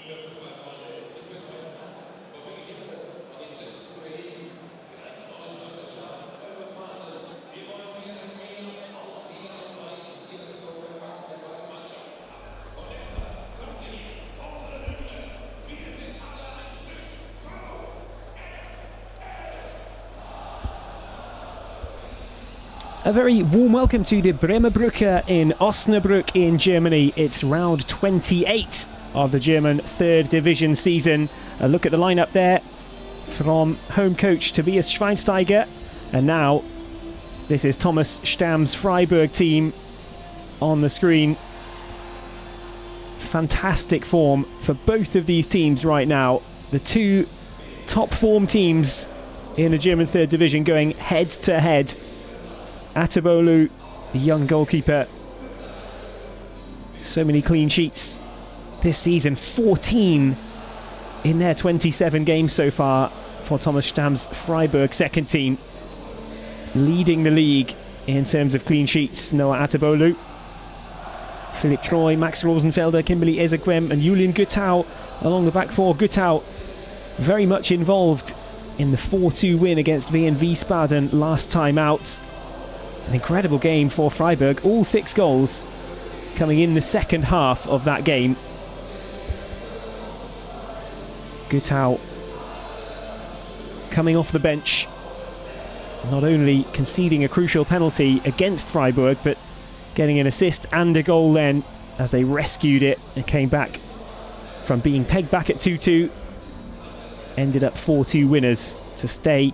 A very warm welcome to the Bremer Brücke in Osnabrück in Germany. It's round 28 of the German third division season. A look at the lineup there from home coach Tobias Schweinsteiger. And now this is Thomas Stamm's Freiburg team on the screen. Fantastic form for both of these teams right now. The two top form teams in the German third division going head to head. Atabolu, the young goalkeeper. So many clean sheets this season, 14 in their 27 games so far for Thomas Stamm's Freiburg second team. Leading the league in terms of clean sheets, Noah Atabolu. Philipp Troy, Max Rosenfelder, Kimberly Ezekwem and Julian Guttau along the back four. Guttau very much involved in the 4-2 win against VN Wiesbaden last time out. An incredible game for Freiburg, all 6 goals coming in the second half of that game. Guttau coming off the bench, not only conceding a crucial penalty against Freiburg, but getting an assist and a goal then as they rescued it and came back from being pegged back at 2-2. Ended up 4-2 winners to stay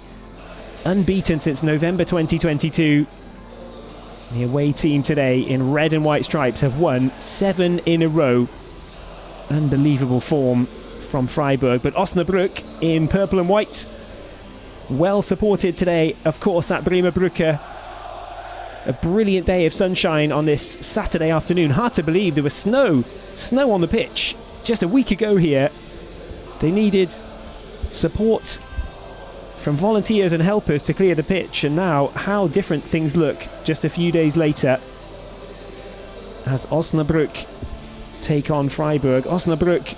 unbeaten since November 2022. The away team today in red and white stripes have won 7 in a row. Unbelievable form from Freiburg. But Osnabrück in purple and white, well supported today, of course, at Bremer Brücke. A brilliant day of sunshine on this Saturday afternoon. Hard to believe there was snow on the pitch just a week ago here. They needed support from volunteers and helpers to clear the pitch, and now how different things look just a few days later as Osnabrück take on Freiburg. Osnabrück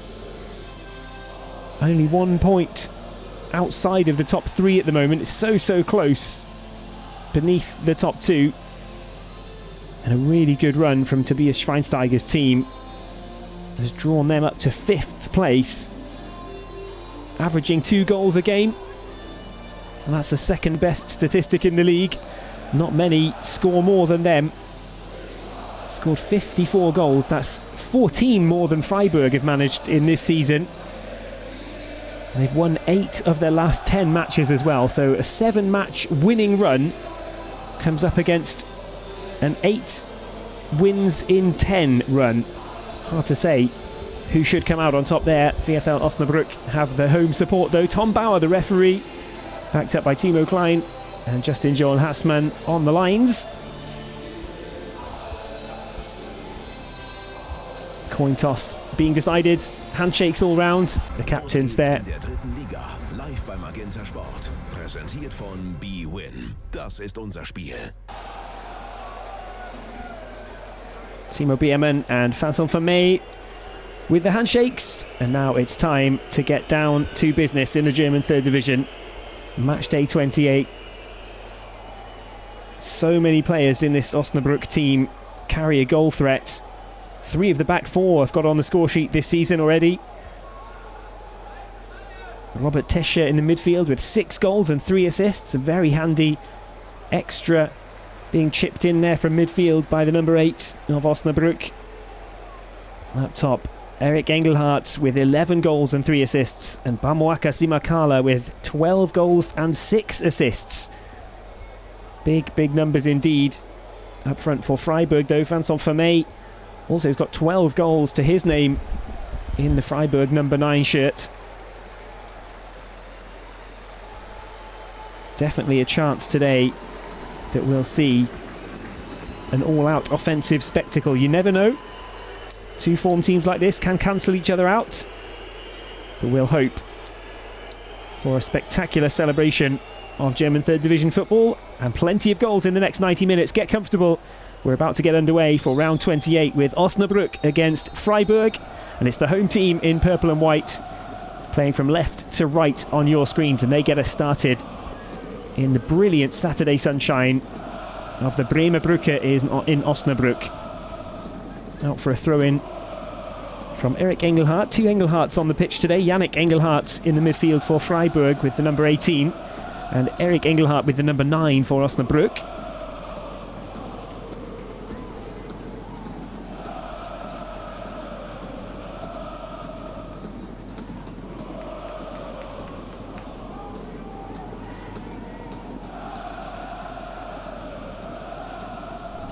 only 1 point outside of the top 3 at the moment. It's so close beneath the top 2, and a really good run from Tobias Schweinsteiger's team has drawn them up to 5th place, averaging 2 goals a game. And that's the second best statistic in the league. Not many score more than them. Scored 54 goals. That's 14 more than Freiburg have managed in this season. They've won 8 of their last 10 matches as well. So a 7-match winning run comes up against an 8 wins in 10 run. Hard to say who should come out on top there. VfL Osnabrück have the home support though. Tom Bauer, the referee, backed up by Timo Klein and Justin Johan Hassmann on the lines. Coin toss being decided. Handshakes all round. The captains there. Live beim Magenta Sport. Präsentiert von B-Win. Das ist unser Spiel. Timo Biermann and Vincent Vermey with the handshakes. And now it's time to get down to business in the German third division. Matchday 28. So many players in this Osnabrück team carry a goal threat. 3 of the back 4 have got on the score sheet this season already. Robert Tescher in the midfield with 6 goals and 3 assists. A very handy extra being chipped in there from midfield by the number 8 of Osnabrück. Up top, Eric Engelhardt with 11 goals and 3 assists, and Bamoaka Simakala with 12 goals and 6 assists. Big numbers indeed. Up front for Freiburg though, Vincent Vermey also has got 12 goals to his name in the Freiburg number 9 shirt. Definitely a chance today that we'll see an all-out offensive spectacle. You never know. 2 form teams like this can cancel each other out, but we'll hope for a spectacular celebration of German third division football and plenty of goals in the next 90 minutes. Get comfortable. We're about to get underway for round 28 with Osnabrück against Freiburg. And it's the home team in purple and white playing from left to right on your screens, and they get us started in the brilliant Saturday sunshine of the Bremer Brücke in Osnabrück. Out for a throw-in from Eric Engelhardt. Two Engelhardts on the pitch today. Yannick Engelhardt in the midfield for Freiburg with the number 18, and Eric Engelhardt with the number 9 for Osnabrück.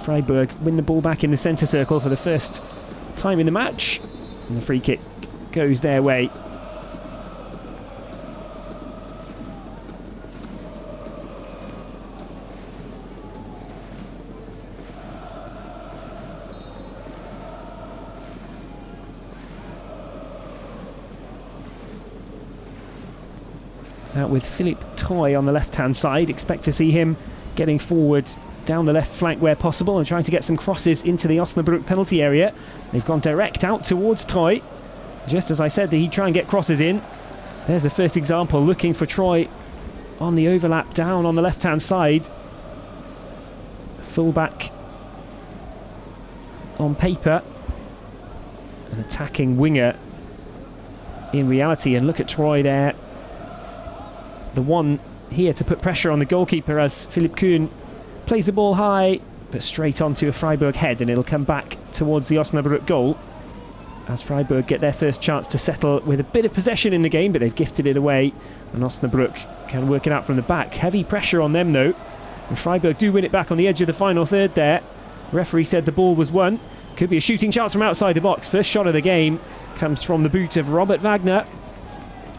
Freiburg win the ball back in the centre circle for the first time in the match, and the free kick goes their way. It's out with Philippe Toy on the left-hand side. Expect to see him getting forward down the left flank where possible and trying to get some crosses into the Osnabrück penalty area. They've gone direct out towards Troy. Just as I said that he'd try and get crosses in. There's the first example, looking for Troy on the overlap down on the left-hand side. Fullback on paper, an attacking winger in reality, and look at Troy there. The one here to put pressure on the goalkeeper as Philipp Kuhn plays the ball high, but straight onto a Freiburg head, and it'll come back towards the Osnabrück goal as Freiburg get their first chance to settle with a bit of possession in the game, but they've gifted it away, and Osnabrück can work it out from the back. Heavy pressure on them though, and Freiburg do win it back on the edge of the final third there. Referee said the ball was won. Could be a shooting chance from outside the box. First shot of the game comes from the boot of Robert Wagner.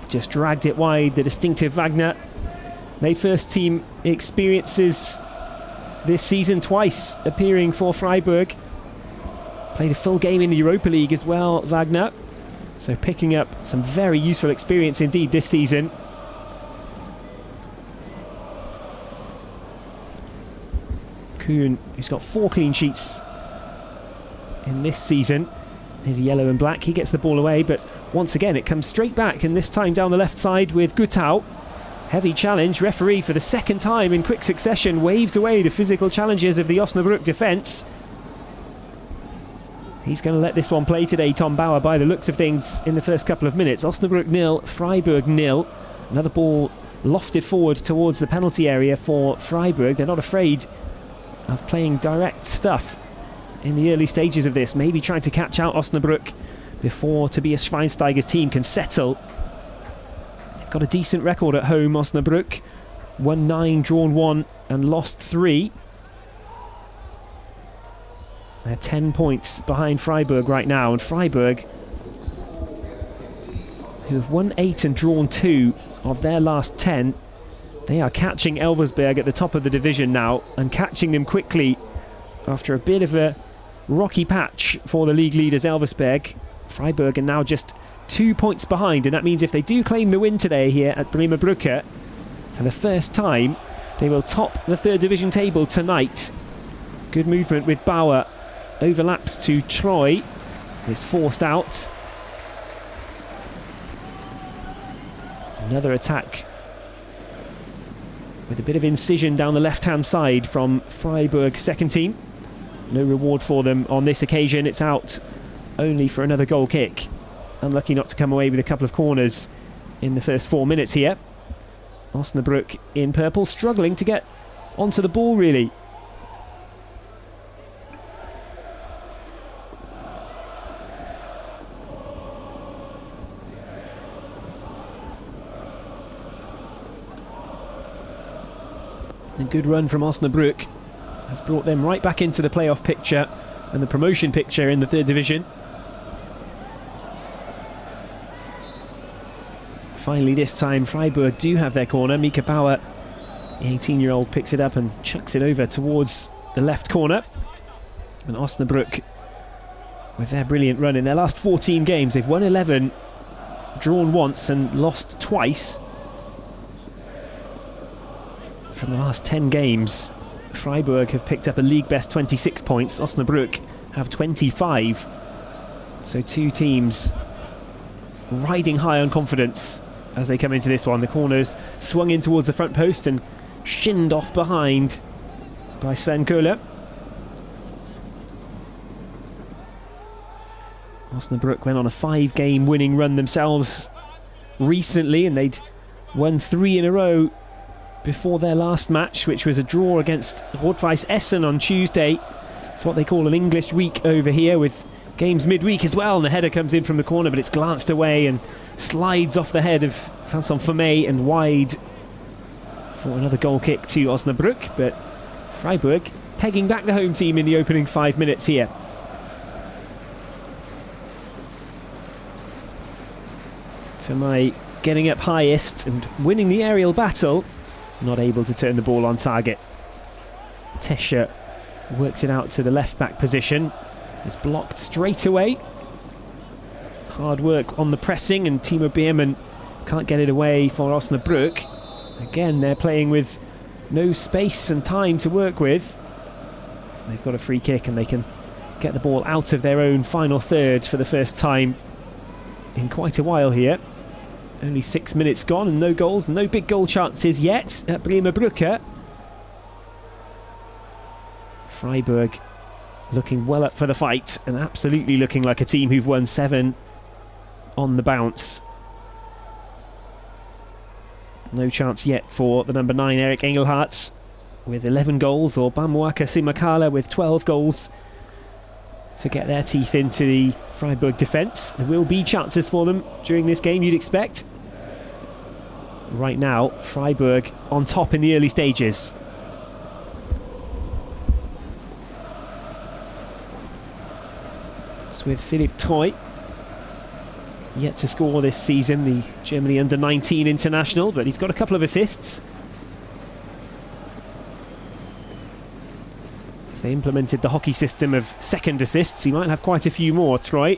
Just dragged it wide, the distinctive Wagner. Made first team experiences this season, twice appearing for Freiburg. Played a full game in the Europa League as well, Wagner. So picking up some very useful experience indeed this season. Kuhn, who's got 4 clean sheets in this season. Here's yellow and black. He gets the ball away, but once again it comes straight back, and this time down the left side with Gutau. Heavy challenge. Referee for the second time in quick succession waves away the physical challenges of the Osnabrück defence. He's going to let this one play today, Tom Bauer, by the looks of things in the first couple of minutes. Osnabrück 0, Freiburg 0. Another ball lofted forward towards the penalty area for Freiburg. They're not afraid of playing direct stuff in the early stages of this, maybe trying to catch out Osnabrück before Tobias Schweinsteiger's team can settle. Got a decent record at home, Osnabrück. Won 9, drawn 1 and lost 3. They're 10 points behind Freiburg right now, and Freiburg, who have won 8 and drawn 2 of their last 10, they are catching Elversberg at the top of the division now, and catching them quickly after a bit of a rocky patch for the league leaders Elversberg. Freiburg are now just 2 points behind, and that means if they do claim the win today here at Bremer Brücke, for the first time they will top the third division table tonight. Good movement with Bauer, overlaps to Troy, is forced out. Another attack with a bit of incision down the left hand side from Freiburg's second team. No reward for them on this occasion. It's out only for another goal kick. Unlucky not to come away with a couple of corners in the first 4 minutes here. Osnabrück in purple, struggling to get onto the ball really. A good run from Osnabrück has brought them right back into the playoff picture and the promotion picture in the third division. Finally this time Freiburg do have their corner. Mika Bauer, the 18-year-old, picks it up and chucks it over towards the left corner. And Osnabrück, with their brilliant run in their last 14 games, they've won 11, drawn once and lost twice. From the last 10 games, Freiburg have picked up a league best 26 points. Osnabrück have 25. So two teams riding high on confidence as they come into this one. The corners swung in towards the front post and shinned off behind by Sven Köhler. Osnabrück went on a 5-game winning run themselves recently, and they'd won 3 in a row before their last match, which was a draw against Rot-Weiss Essen on Tuesday. It's what they call an English week over here, with games midweek as well, and the header comes in from the corner, but it's glanced away and slides off the head of Vincent Vermey and wide for another goal kick to Osnabrück. But Freiburg pegging back the home team in the opening 5 minutes here. Vermey getting up highest and winning the aerial battle, not able to turn the ball on target. Tesche works it out to the left back position. It's blocked straight away. Hard work on the pressing, and Timo Biermann can't get it away for Osnabrück. Again, they're playing with no space and time to work with. They've got a free kick and they can get the ball out of their own final third for the first time in quite a while here. Only 6 minutes gone and no goals, no big goal chances yet at Bremer Brücke. Freiburg looking well up for the fight and absolutely looking like a team who've won 7 on the bounce. No chance yet for the number 9 Erik Engelhardt with 11 goals, or Bamwaka Simakala with 12 goals to get their teeth into the Freiburg defence. There will be chances for them during this game, you'd expect. Right now, Freiburg on top in the early stages. It's with Philipp Treu, yet to score this season, the Germany under-19 international, but he's got a couple of assists. If they implemented the hockey system of second assists, he might have quite a few more, Treu.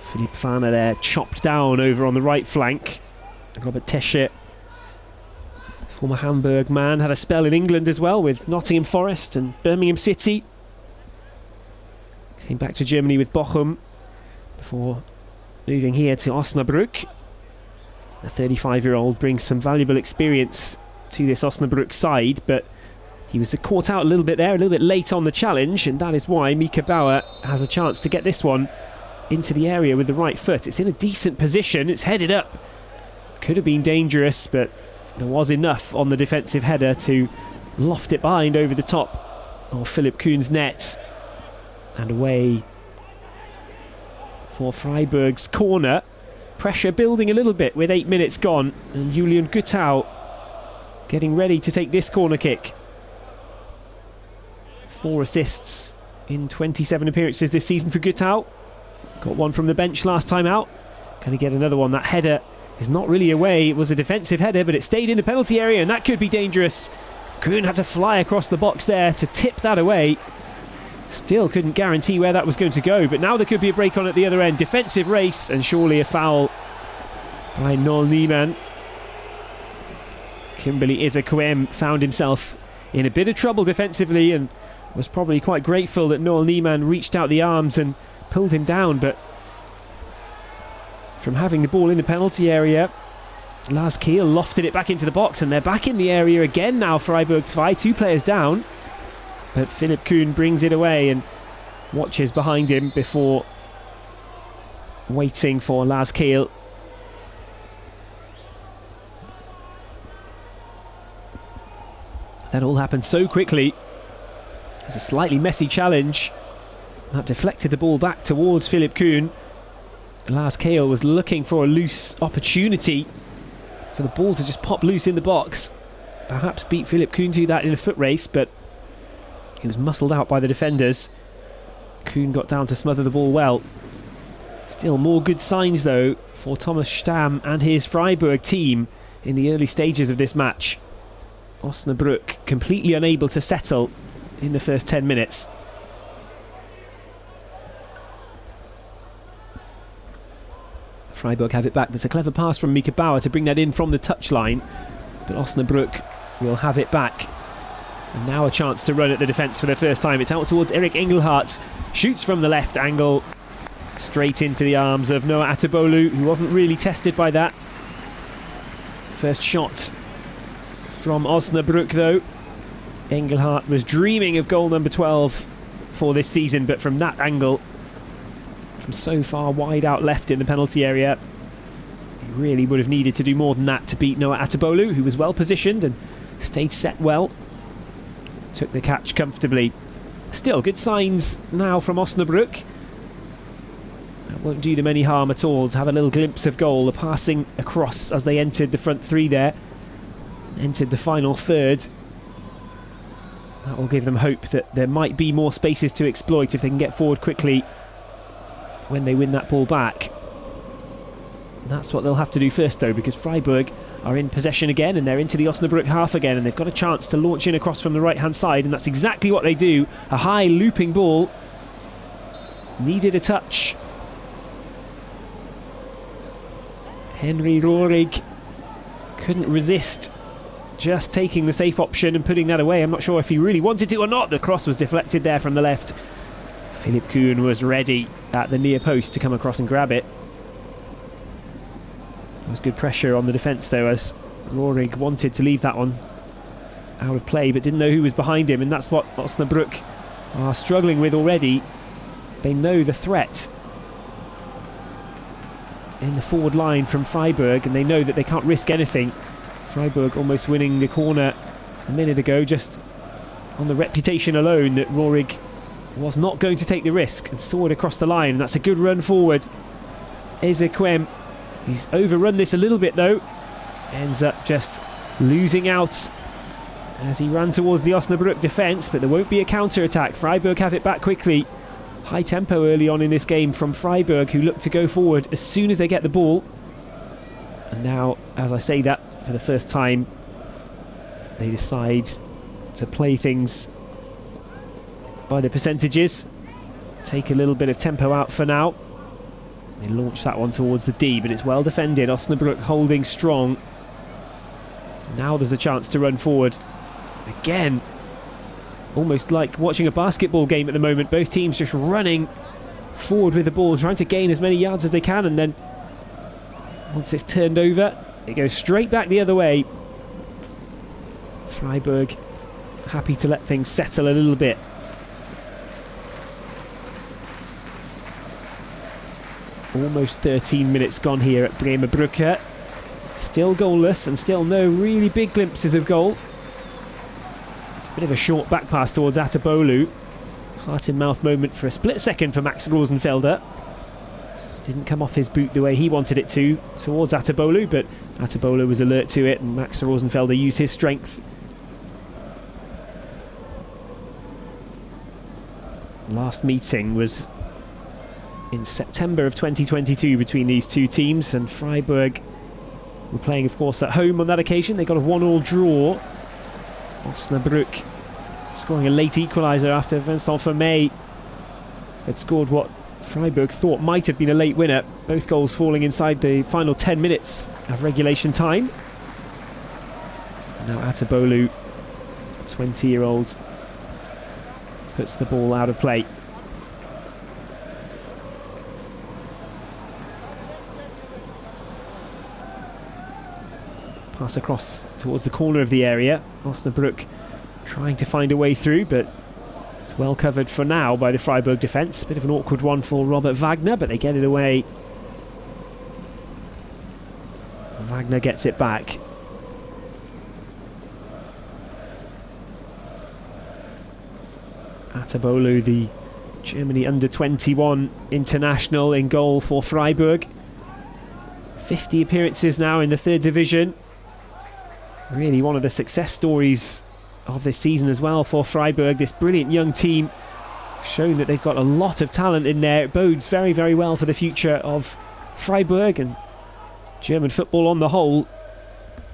Philipp Fahner there, chopped down over on the right flank. Robert Tesche, former Hamburg man, had a spell in England as well with Nottingham Forest and Birmingham City. Came back to Germany with Bochum before moving here to Osnabrück. The 35-year-old brings some valuable experience to this Osnabrück side, but he was caught out a little bit there, a little bit late on the challenge, and that is why Mika Bauer has a chance to get this one into the area with the right foot. It's in a decent position, it's headed up. Could have been dangerous, but there was enough on the defensive header to loft it behind over the top of Philipp Kühn's net. And away for Freiburg's corner. Pressure building a little bit with 8 minutes gone, and Julian Guttau getting ready to take this corner kick. 4 assists in 27 appearances this season for Guttau. Got one from the bench last time out. Can he get another one? That header is not really away. It was a defensive header, but it stayed in the penalty area, and that could be dangerous. Kühn had to fly across the box there to tip that away. Still couldn't guarantee where that was going to go, but now there could be a break on at the other end. Defensive race, and surely a foul by Noel Niemann. Kimberly Isakwem found himself in a bit of trouble defensively and was probably quite grateful that Noel Niemann reached out the arms and pulled him down, but from having the ball in the penalty area, Lars Kiel lofted it back into the box, and they're back in the area again now. Freiburg 2 players down, but Philipp Kühn brings it away and watches behind him before waiting for Lars Kiel. That all happened so quickly. It was a slightly messy challenge that deflected the ball back towards Philipp Kühn. Lars Kiel was looking for a loose opportunity for the ball to just pop loose in the box. Perhaps beat Philipp Kühn to that in a foot race, but he was muscled out by the defenders. Kühn got down to smother the ball well. Still more good signs though for Thomas Stamm and his Freiburg team in the early stages of this match. Osnabrück completely unable to settle in the first 10 minutes. Freiburg have it back. There's a clever pass from Mika Bauer to bring that in from the touchline, but Osnabrück will have it back. And now a chance to run at the defence for the first time. It's out towards Erik Engelhardt. Shoots from the left angle. Straight into the arms of Noah Atabolu, who wasn't really tested by that. First shot from Osnabrück though. Engelhardt was dreaming of goal number 12 for this season, but from that angle, from so far wide out left in the penalty area, he really would have needed to do more than that to beat Noah Atabolu, who was well positioned and stayed set well. Took the catch comfortably. Still, good signs now from Osnabrück. That won't do them any harm at all to have a little glimpse of goal. The passing across as they entered the front three there. Entered the final third. That will give them hope that there might be more spaces to exploit if they can get forward quickly when they win that ball back. And that's what they'll have to do first though, because Freiburg are in possession again and they're into the Osnabrück half again, and they've got a chance to launch in across from the right hand side, and that's exactly what they do. A high looping ball. Needed a touch. Henry Rohrig couldn't resist just taking the safe option and putting that away. I'm not sure if he really wanted to or not. The cross was deflected there from the left. Philip Kuhn was ready at the near post to come across and grab it. There was good pressure on the defence though, as Rohrig wanted to leave that one out of play but didn't know who was behind him, and that's what Osnabrück are struggling with already. They know the threat in the forward line from Freiburg, and they know that they can't risk anything. Freiburg almost winning the corner a minute ago just on the reputation alone that Rohrig was not going to take the risk, and saw it across the line, and that's a good run forward. Ezekwem, he's overrun this a little bit though, ends up just losing out as he ran towards the Osnabrück defence, but there won't be a counter-attack. Freiburg have it back quickly. High tempo early on in this game from Freiburg, who look to go forward as soon as they get the ball. And now, as I say that, for the first time, they decide to play things by the percentages. Take a little bit of tempo out for now. They launch that one towards the D, but it's well defended. Osnabrück holding strong. Now there's a chance to run forward. Again, almost like watching a basketball game at the moment. Both teams just running forward with the ball, trying to gain as many yards as they can, and then once it's turned over, it goes straight back the other way. Freiburg happy to let things settle a little bit. Almost 13 minutes gone here at Bremerbrücke. Still goalless and still no really big glimpses of goal. It's a bit of a short back pass towards Atabolu. Heart in mouth moment for a split second for Max Rosenfelder. Didn't come off his boot the way he wanted it to towards Atabolu, but Atabolu was alert to it and Max Rosenfelder used his strength. Last meeting was in September of 2022 between these two teams, and Freiburg were playing of course at home on that occasion. They got a 1-1 draw. Osnabrück scoring a late equaliser after Vincent Vermey had scored what Freiburg thought might have been a late winner. Both goals falling inside the final 10 minutes of regulation time. Now Atabolu, 20-year-old, puts the ball out of play. Pass across towards the corner of the area. Osnabrück trying to find a way through, but it's well covered for now by the Freiburg defence. Bit of an awkward one for Robert Wagner, but they get it away. Wagner gets it back. Atabolu, the Germany under-21 international, in goal for Freiburg. 50 appearances now in the third division. Really one of the success stories of this season as well for Freiburg. This brilliant young team, shown that they've got a lot of talent in there. It bodes very, very well for the future of Freiburg and German football on the whole.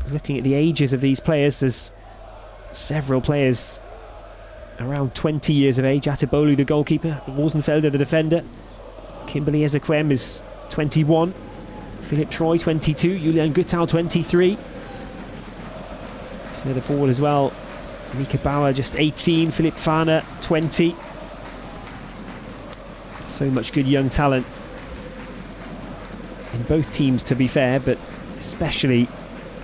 Looking at the ages of these players, there's several players around 20 years of age. Atabolu, the goalkeeper, Rosenfelder, the defender. Kimberly Ezekwem is 21. Philipp Troy, 22. Julian Guttau, 23. Further forward as well, Mika Bauer, just 18. Philipp Fahner, 20. So much good young talent in both teams, to be fair, but especially,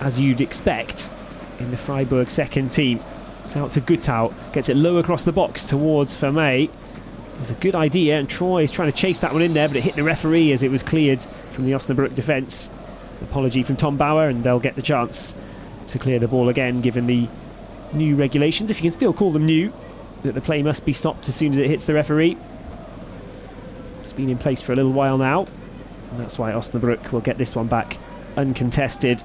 as you'd expect, in the Freiburg second team. It's out to Guttau, gets it low across the box towards Vermey. It was a good idea, and Troy is trying to chase that one in there, but it hit the referee as it was cleared from the Osnabrück defence. Apology from Tom Bauer, and they'll get the chance to clear the ball again, given the new regulations, if you can still call them new, that the play must be stopped as soon as it hits the referee. It's been in place for a little while now, and that's why Osnabrück will get this one back uncontested.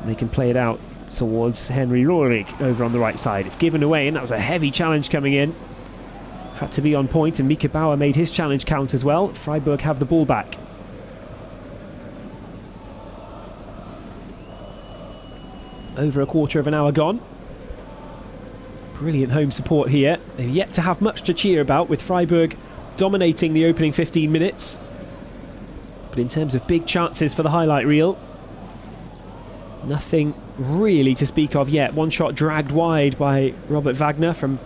And they can play it out towards Henry Rohrig over on the right side. It's given away, and that was a heavy challenge coming in. Had to be on point, and Mika Bauer made his challenge count as well. Freiburg have the ball back. Over a quarter of an hour gone. Brilliant home support here. They've yet to have much to cheer about, with Freiburg dominating the opening 15 minutes. But in terms of big chances for the highlight reel, nothing really to speak of yet. One shot dragged wide by Robert Wagner from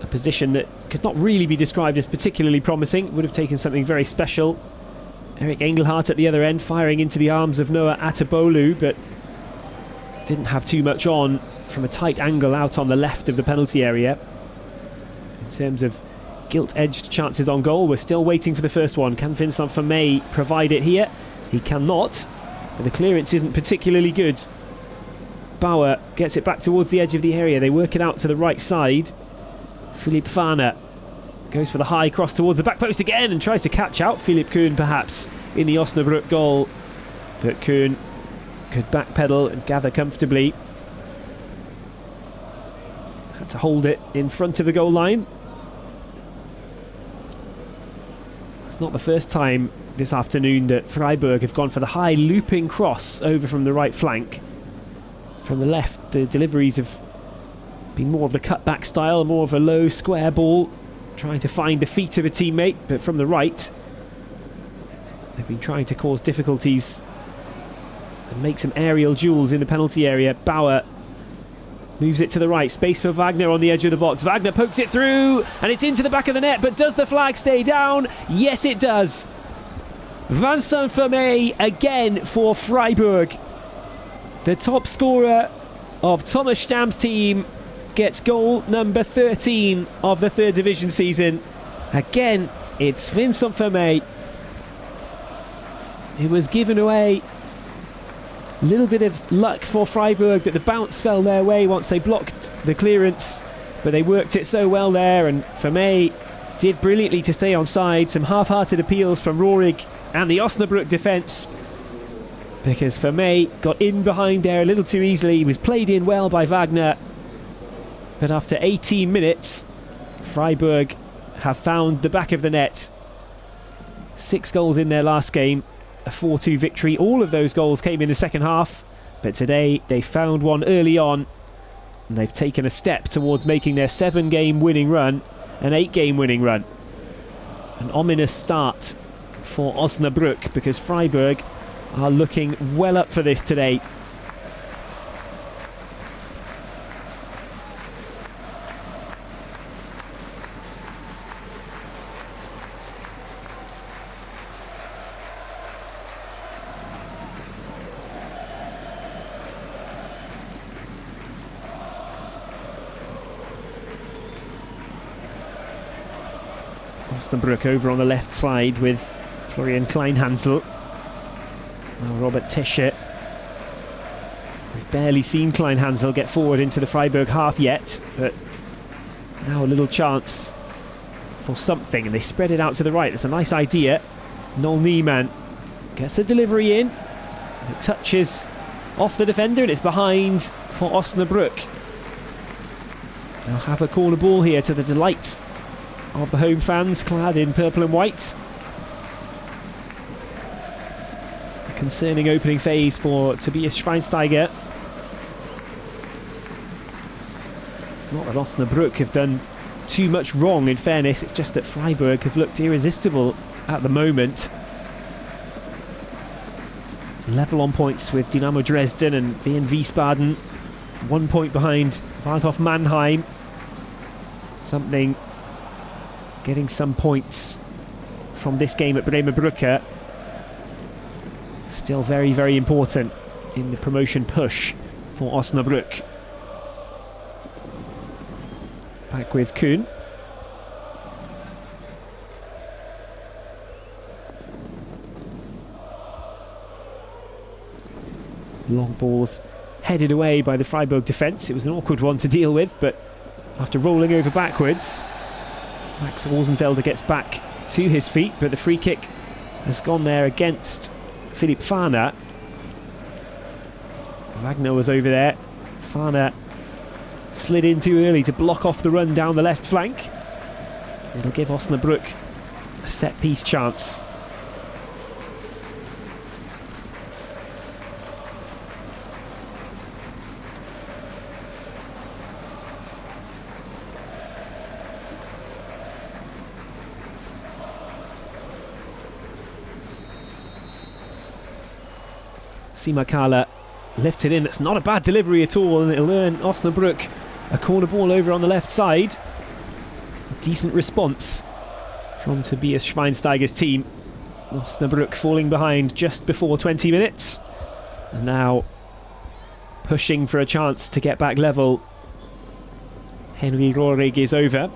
a position that could not really be described as particularly promising. Would have taken something very special. Eric Engelhardt at the other end, firing into the arms of Noah Atabolu, but didn't have too much on from a tight angle out on the left of the penalty area. In terms of gilt-edged chances on goal, we're still waiting for the first one. Can Vincent Vermey provide it here? He cannot, but the clearance isn't particularly good. Bauer gets it back towards the edge of the area. They work it out to the right side. Philipp Fahner goes for the high cross towards the back post again and tries to catch out Philipp Kuhn, perhaps, in the Osnabrück goal. But Kuhn could backpedal and gather comfortably. Had to hold it in front of the goal line. It's not the first time this afternoon that Freiburg have gone for the high looping cross over from the right flank. From the left, the deliveries have been more of the cut-back style, more of a low square ball, trying to find the feet of a teammate. But from the right, they've been trying to cause difficulties and make some aerial duels in the penalty area. Bauer moves it to the right, space for Wagner on the edge of the box. Wagner pokes it through, and it's into the back of the net, but does the flag stay down? Yes, it does. Vincent Vermey again for Freiburg. The top scorer of Thomas Stamm's team gets goal number 13 of the third division season. Again, it's Vincent Vermey. It was given away. A little bit of luck for Freiburg that the bounce fell their way once they blocked the clearance, but they worked it so well there, and Vermey did brilliantly to stay on side. Some half-hearted appeals from Rohrig and the Osnabrück defence, because Vermey got in behind there a little too easily. He was played in well by Wagner, but after 18 minutes, Freiburg have found the back of the net. 6 goals in their last game, a 4-2 victory. All of those goals came in the second half, but today they found one early on, and they've taken a step towards making their 7-game winning run an 8-game winning run. An ominous start for Osnabrück, because Freiburg are looking well up for this today. Osnabrück over on the left side with Florian Kleinhansel. Now Robert Tesche. We've barely seen Kleinhansel get forward into the Freiburg half yet, but now a little chance for something, and they spread it out to the right. It's a nice idea. Noel Niemann gets the delivery in. It touches off the defender, and it's behind for Osnabrück. They'll have a corner ball here to the delight of the home fans clad in purple and white. A concerning opening phase for Tobias Schweinsteiger. It's not that Osnabrück have done too much wrong, in fairness. It's just that Freiburg have looked irresistible at the moment. Level on points with Dynamo Dresden and Wien Wiesbaden. 1 point behind Waldhof Mannheim. Getting some points from this game at Bremer Brücke Still very, very important in the promotion push for Osnabrück. Back with Kuhn. Long balls headed away by the Freiburg defence. It was an awkward one to deal with, but after rolling over backwards, Max Rosenfelder gets back to his feet, but the free kick has gone there against Philipp Fahner. Wagner was over there. Fahner slid in too early to block off the run down the left flank. It'll give Osnabrück a set-piece chance. Simakala lifts it in. It's not a bad delivery at all, and it'll earn Osnabrück a corner ball over on the left side. A decent response from Tobias Schweinsteiger's team. Osnabrück falling behind just before 20 minutes. And now pushing for a chance to get back level. Henry Rohrig is over.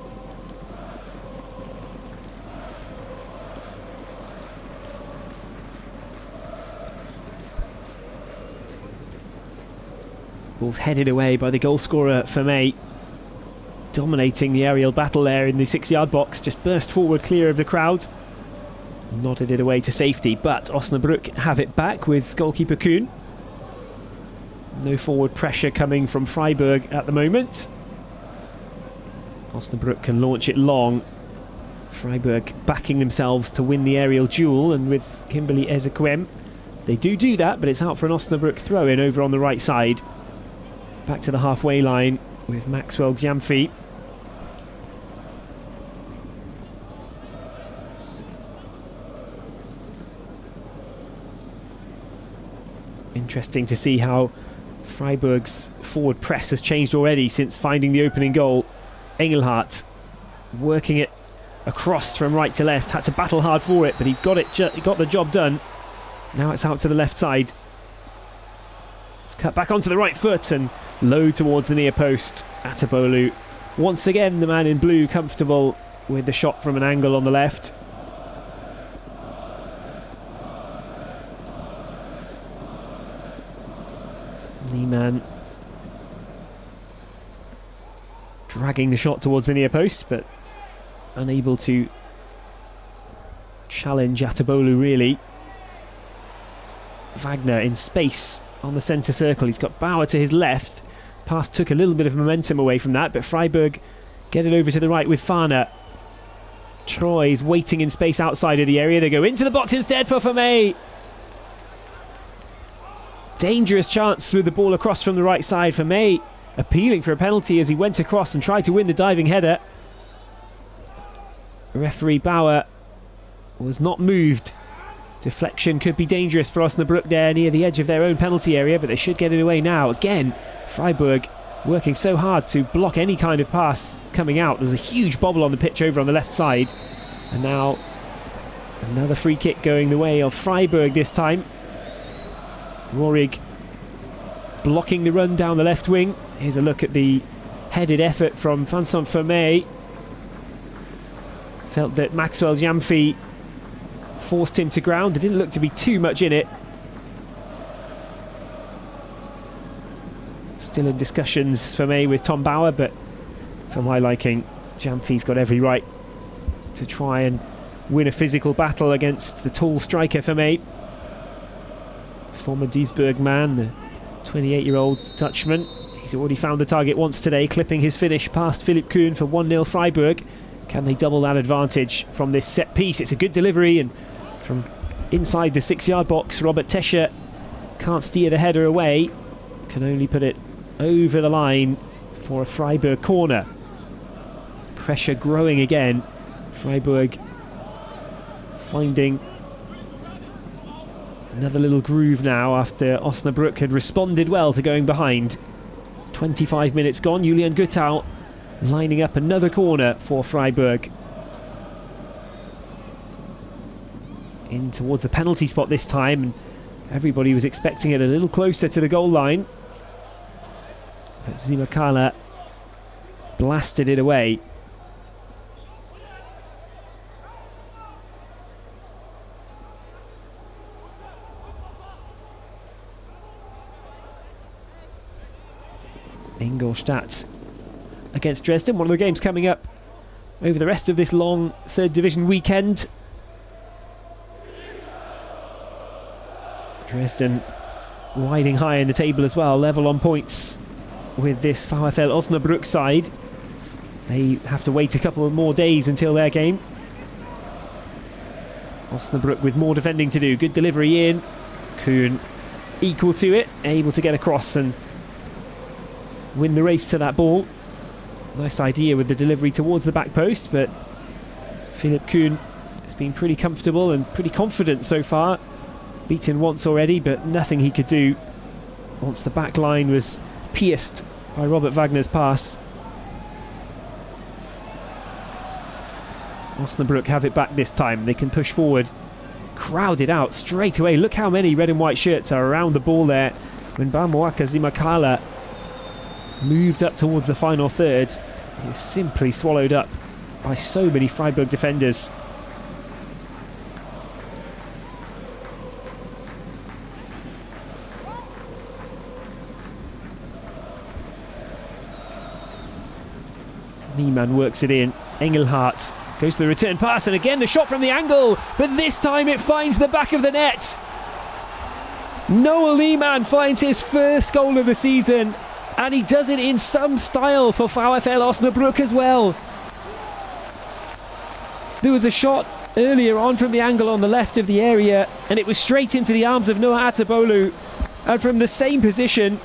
Ball's headed away by the goalscorer Vermey, dominating the aerial battle there in the 6-yard box. Just burst forward clear of the crowd, nodded it away to safety, but Osnabrück have it back with goalkeeper Kuhn. No forward pressure coming from Freiburg at the moment. Osnabrück can launch it long. Freiburg backing themselves to win the aerial duel, and with Kimberly Ezekwem they do that, but it's out for an Osnabrück throw-in over on the right side. Back to the halfway line with Maxwell Gyamfi. Interesting to see how Freiburg's forward press has changed already since finding the opening goal. Engelhardt working it across from right to left, had to battle hard for it, but he got the job done. Now it's out to the left side. It's cut back onto the right foot and low towards the near post. Atabolu, once again the man in blue, comfortable with the shot from an angle on the left. Niemann dragging the shot towards the near post, but unable to challenge Atabolu really. Wagner in space on the centre circle. He's got Bauer to his left. Pass took a little bit of momentum away from that, but Freiburg get it over to the right with Fahner. Troy's waiting in space outside of the area. They go into the box instead for Vermey. Dangerous chance through the ball across from the right side. Vermey appealing for a penalty as he went across and tried to win the diving header. Referee Bauer was not moved. Deflection could be dangerous for Osnabrück there near the edge of their own penalty area, but they should get it away now. Again, Freiburg working so hard to block any kind of pass coming out. There was a huge bobble on the pitch over on the left side. And now another free kick going the way of Freiburg this time. Rohrig blocking the run down the left wing. Here's a look at the headed effort from Vincent Vermey. Felt that Maxwell Gyamfi forced him to ground. There didn't look to be too much in it. Still in discussions for me with Tom Bauer, but for my liking, Gyamfi's got every right to try and win a physical battle against the tall striker for me. Former Duisburg man, the 28-year-old Dutchman. He's already found the target once today, clipping his finish past Philipp Kuhn for 1-0 Freiburg. Can they double that advantage from this set piece? It's a good delivery, and from inside the 6-yard box, Robert Tescher can't steer the header away, can only put it over the line for a Freiburg corner. Pressure growing again. Freiburg finding another little groove now after Osnabrück had responded well to going behind. 25 minutes gone. Julian Guttau lining up another corner for Freiburg. In towards the penalty spot this time, and Everybody was expecting it a little closer to the goal line. But Zimakala blasted it away. Ingolstadt against Dresden, one of the games coming up over the rest of this long third division weekend. Dresden riding high in the table as well, level on points with this VfL Osnabrück side. They have to wait a couple more days until their game. Osnabrück with more defending to do. Good delivery in. Kuhn equal to it, able to get across and win the race to that ball. Nice idea with the delivery towards the back post, but Philipp Kuhn has been pretty comfortable and pretty confident so far. Beaten once already, but nothing he could do once the back line was pierced by Robert Wagner's pass. Osnabrück have it back this time. They can push forward. Crowded out straight away. Look how many red and white shirts are around the ball there. When Bamoaka Zimakala moved up towards the final third, he was simply swallowed up by so many Freiburg defenders. Niemann works it in. Engelhardt goes to the return pass, and again the shot from the angle, but this time it finds the back of the net. Noel Niemann finds his first goal of the season, and he does it in some style for VfL Osnabrück as well. There was a shot earlier on from the angle on the left of the area, and it was straight into the arms of Noah Atabolu, and from the same position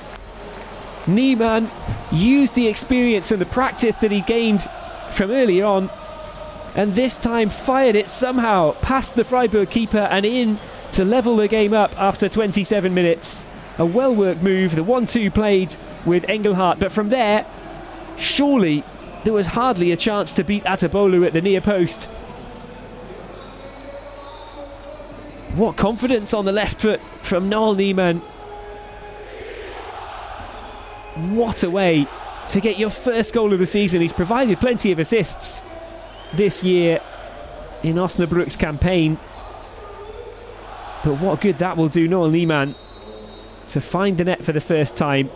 Niemann used the experience and the practice that he gained from earlier on, and this time fired it somehow past the Freiburg keeper and in to level the game up after 27 minutes. A well-worked move, the 1-2 played with Engelhardt, but from there, surely there was hardly a chance to beat Atabolu at the near post. What confidence on the left foot from Noel Niemann. What a way to get your first goal of the season. He's provided plenty of assists this year in Osnabrück's campaign, but what good that will do Noel Niemann to find the net for the first time.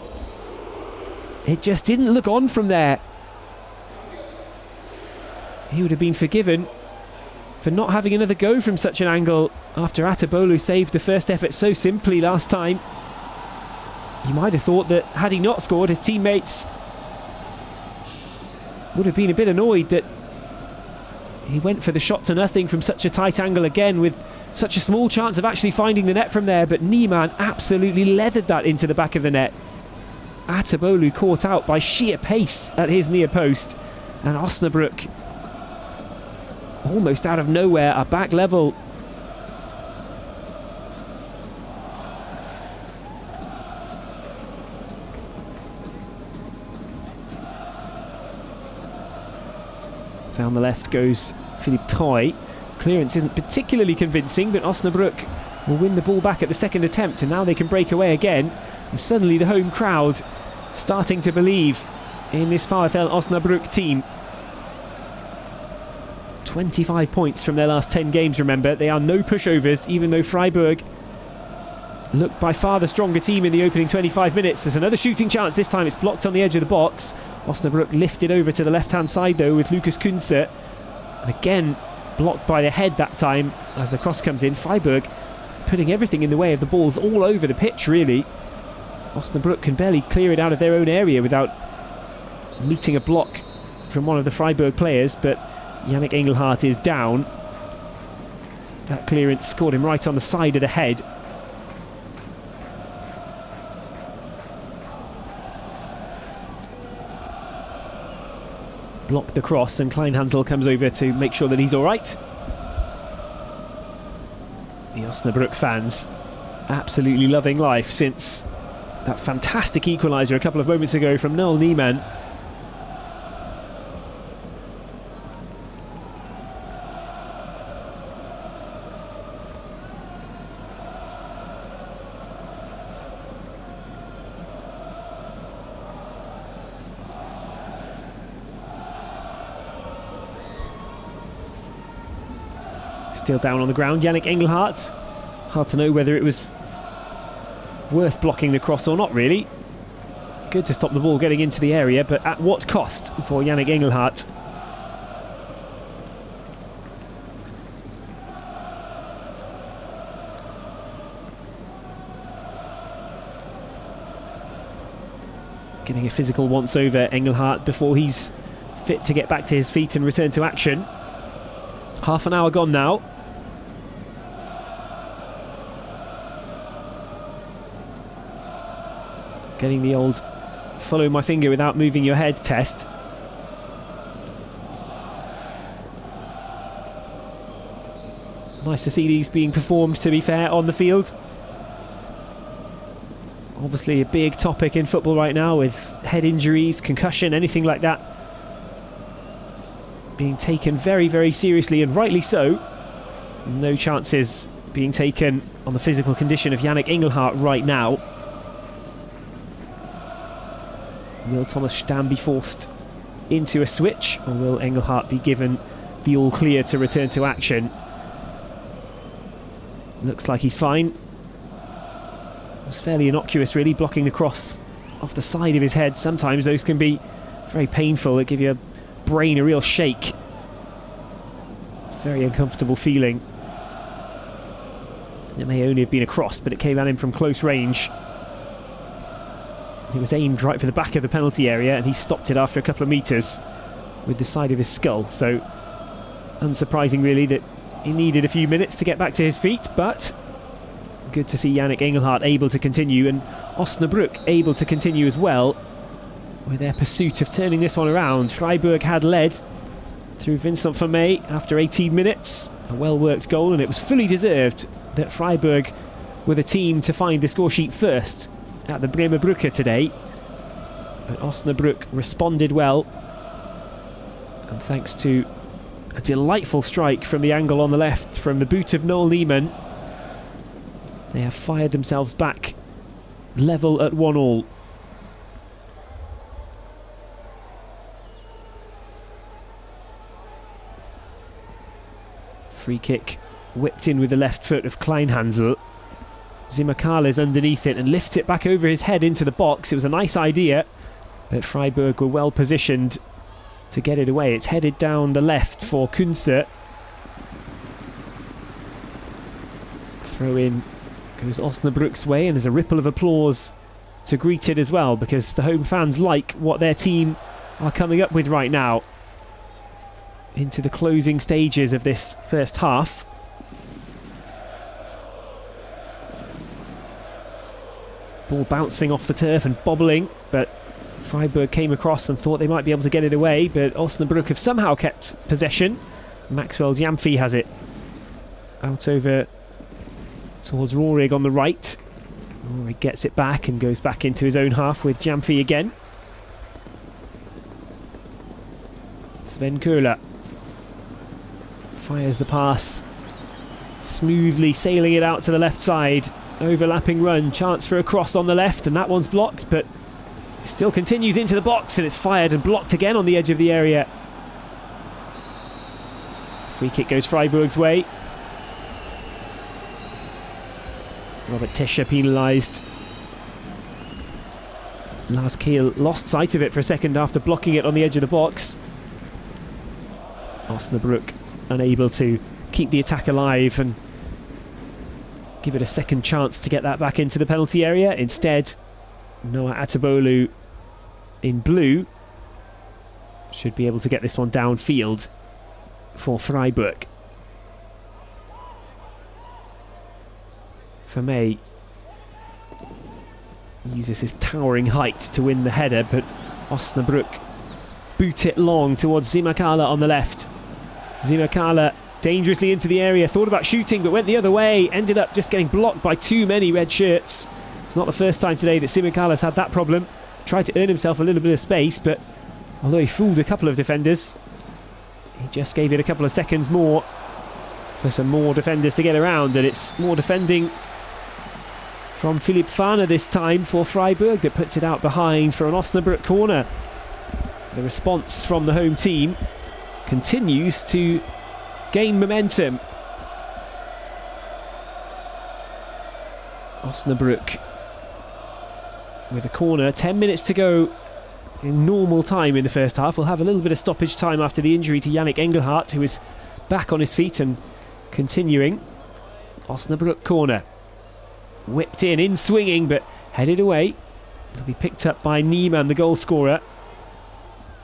It just didn't look on from there. He would have been forgiven for not having another go from such an angle after Atabolu saved the first effort so simply last time. You might have thought that had he not scored, his teammates would have been a bit annoyed that he went for the shot to nothing from such a tight angle again, with such a small chance of actually finding the net from there, but Niemann absolutely leathered that into the back of the net. Atabolu caught out by sheer pace at his near post, and Osnabrück almost out of nowhere are back level. Down the left goes Philipp Toy. Clearance isn't particularly convincing, but Osnabrück will win the ball back at the second attempt, and now they can break away again. And suddenly the home crowd starting to believe in this VfL Osnabrück team. 25 points from their last 10 games, remember. They are no pushovers, even though Freiburg looked by far the stronger team in the opening 25 minutes. There's another shooting chance. This time it's blocked on the edge of the box. Osnabrück lifted over to the left-hand side, though, with Lucas Kunze. And again, blocked by the head that time as the cross comes in. Freiburg putting everything in the way of the balls all over the pitch, really. Osnabrück can barely clear it out of their own area without meeting a block from one of the Freiburg players, but Yannick Engelhardt is down. That clearance scored him right on the side of the head. Block the cross, and Kleinhansel comes over to make sure that he's alright. The Osnabrück fans absolutely loving life since that fantastic equaliser a couple of moments ago from Noel Niemann. Still down on the ground, Yannick Engelhardt. Hard to know whether it was worth blocking the cross or not, really. Good to stop the ball getting into the area, but at what cost for Yannick Engelhardt? Getting a physical once over, Engelhardt, before he's fit to get back to his feet and return to action. Half an hour gone now. Getting the old follow my finger without moving your head test. Nice to see these being performed, to be fair, on the field. Obviously a big topic in football right now, with head injuries, concussion, anything like that being taken very, very seriously, and rightly so. No chances being taken on the physical condition of Yannick Engelhardt right now. Will Thomas Stamm be forced into a switch, or will Engelhardt be given the all clear to return to action? Looks like he's fine. It was fairly innocuous, really, blocking the cross off the side of his head. Sometimes those can be very painful. They give your brain a real shake. Very uncomfortable feeling. It may only have been a cross, but it came at him from close range. He was aimed right for the back of the penalty area, and he stopped it after a couple of metres with the side of his skull. So unsurprising, really, that he needed a few minutes to get back to his feet, but good to see Yannick Engelhardt able to continue, and Osnabrück able to continue as well with their pursuit of turning this one around. Freiburg had led through Vincent Vermey after 18 minutes. A well-worked goal, and it was fully deserved that Freiburg were the team to find the score sheet first at the Bremer Brücke today. But Osnabrück responded well, and thanks to a delightful strike from the angle on the left from the boot of Noel Niemann, they have fired themselves back level at 1-1. Free kick whipped in with the left foot of Kleinhansel. Zimakala is underneath it and lifts it back over his head into the box. It was a nice idea, but Freiburg were well positioned to get it away. It's headed down the left for Kunze. Throw in goes Osnabrück's way, and there's a ripple of applause to greet it as well, because the home fans like what their team are coming up with right now into the closing stages of this first half. Ball bouncing off the turf and bobbling, but Freiburg came across and thought they might be able to get it away, but Osnabrück have somehow kept possession. Maxwell Jamfi has it out over towards Rohrig on the right. Rohrig gets it back and goes back into his own half with Jamfi again. Sven Köhler fires the pass, smoothly sailing it out to the left side. Overlapping run, chance for a cross on the left, and that one's blocked, but it still continues into the box, and it's fired and blocked again on the edge of the area. Free kick goes Freiburg's way. Robert Tescher penalised. Lars Kiel lost sight of it for a second after blocking it on the edge of the box. Osnabrück unable to keep the attack alive and give it a second chance to get that back into the penalty area. Instead, Noah Atabolu in blue should be able to get this one downfield for Freiburg. Vermey uses his towering height to win the header, but Osnabrück boot it long towards Zimakala on the left. Zimakala dangerously into the area, thought about shooting but went the other way, ended up just getting blocked by too many red shirts. It's not the first time today that Zimakala's had that problem. Tried to earn himself a little bit of space, but although he fooled a couple of defenders, he just gave it a couple of seconds more for some more defenders to get around, and it's more defending from Philipp Fahner this time for Freiburg that puts it out behind for an Osnabrück corner. The response from the home team continues to gain momentum Osnabrück with a corner. 10 minutes to go in normal time in the first half. We'll have a little bit of stoppage time after the injury to Yannick Engelhardt, who is back on his feet and continuing. Osnabrück corner. Whipped in swinging, but headed away. It'll be picked up by Niemann, the goal scorer.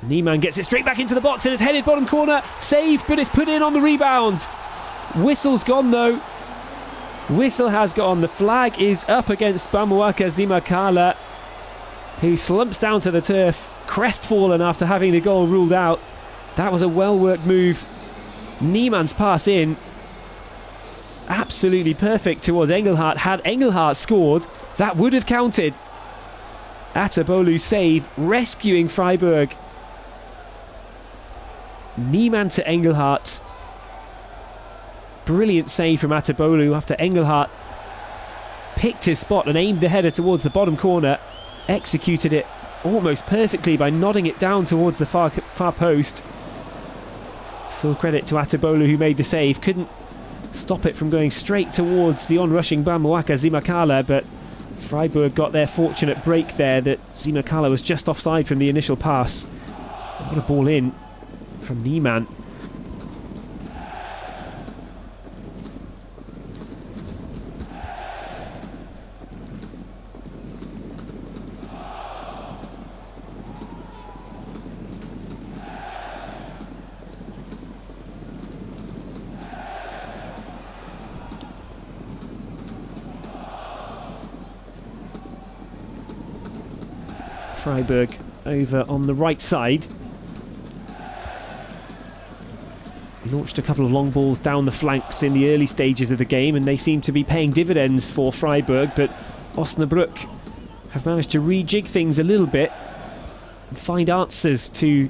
Niemann gets it straight back into the box and it's headed bottom corner. Saved, but it's put in on the rebound. Whistle's gone though. Whistle has gone. The flag is up against Bamawaka Zimakala, who slumps down to the turf, crestfallen after having the goal ruled out. That was a well-worked move. Niemann's pass in, absolutely perfect towards Engelhardt. Had Engelhardt scored, that would have counted. Atabolu's save, rescuing Freiburg. Niemann to Engelhardt. Brilliant save from Atabolu after Engelhardt picked his spot and aimed the header towards the bottom corner. Executed it almost perfectly by nodding it down towards the far post. Full credit to Atabolu, who made the save. Couldn't stop it from going straight towards the onrushing Bamawaka Zimakala, but Freiburg got their fortunate break there that Zimakala was just offside from the initial pass. What a ball in from Niemann. Freiburg over on the right side. Launched a couple of long balls down the flanks in the early stages of the game, and they seem to be paying dividends for Freiburg, but Osnabrück have managed to rejig things a little bit and find answers to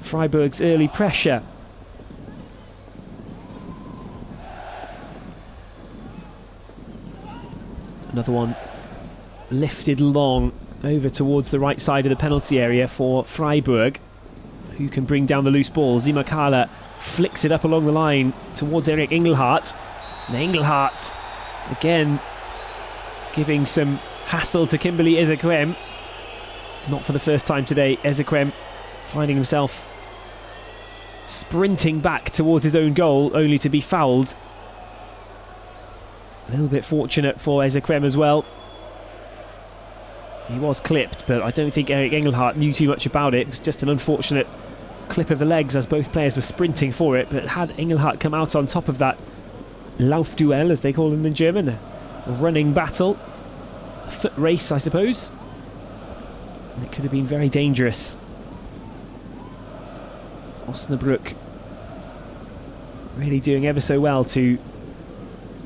Freiburg's early pressure. Another one lifted long over towards the right side of the penalty area for Freiburg, who can bring down the loose ball. Zimakala flicks it up along the line towards Eric Engelhardt. And Engelhardt again giving some hassle to Kimberly Ezekwem. Not for the first time today. Ezekwem finding himself sprinting back towards his own goal, only to be fouled. A little bit fortunate for Ezekwem as well. He was clipped, but I don't think Eric Engelhardt knew too much about it. It was just an unfortunate clip of the legs as both players were sprinting for it. But had Engelhardt come out on top of that Laufduell, as they call them in German, a running battle, a foot race, I suppose, and it could have been very dangerous. Osnabrück really doing ever so well to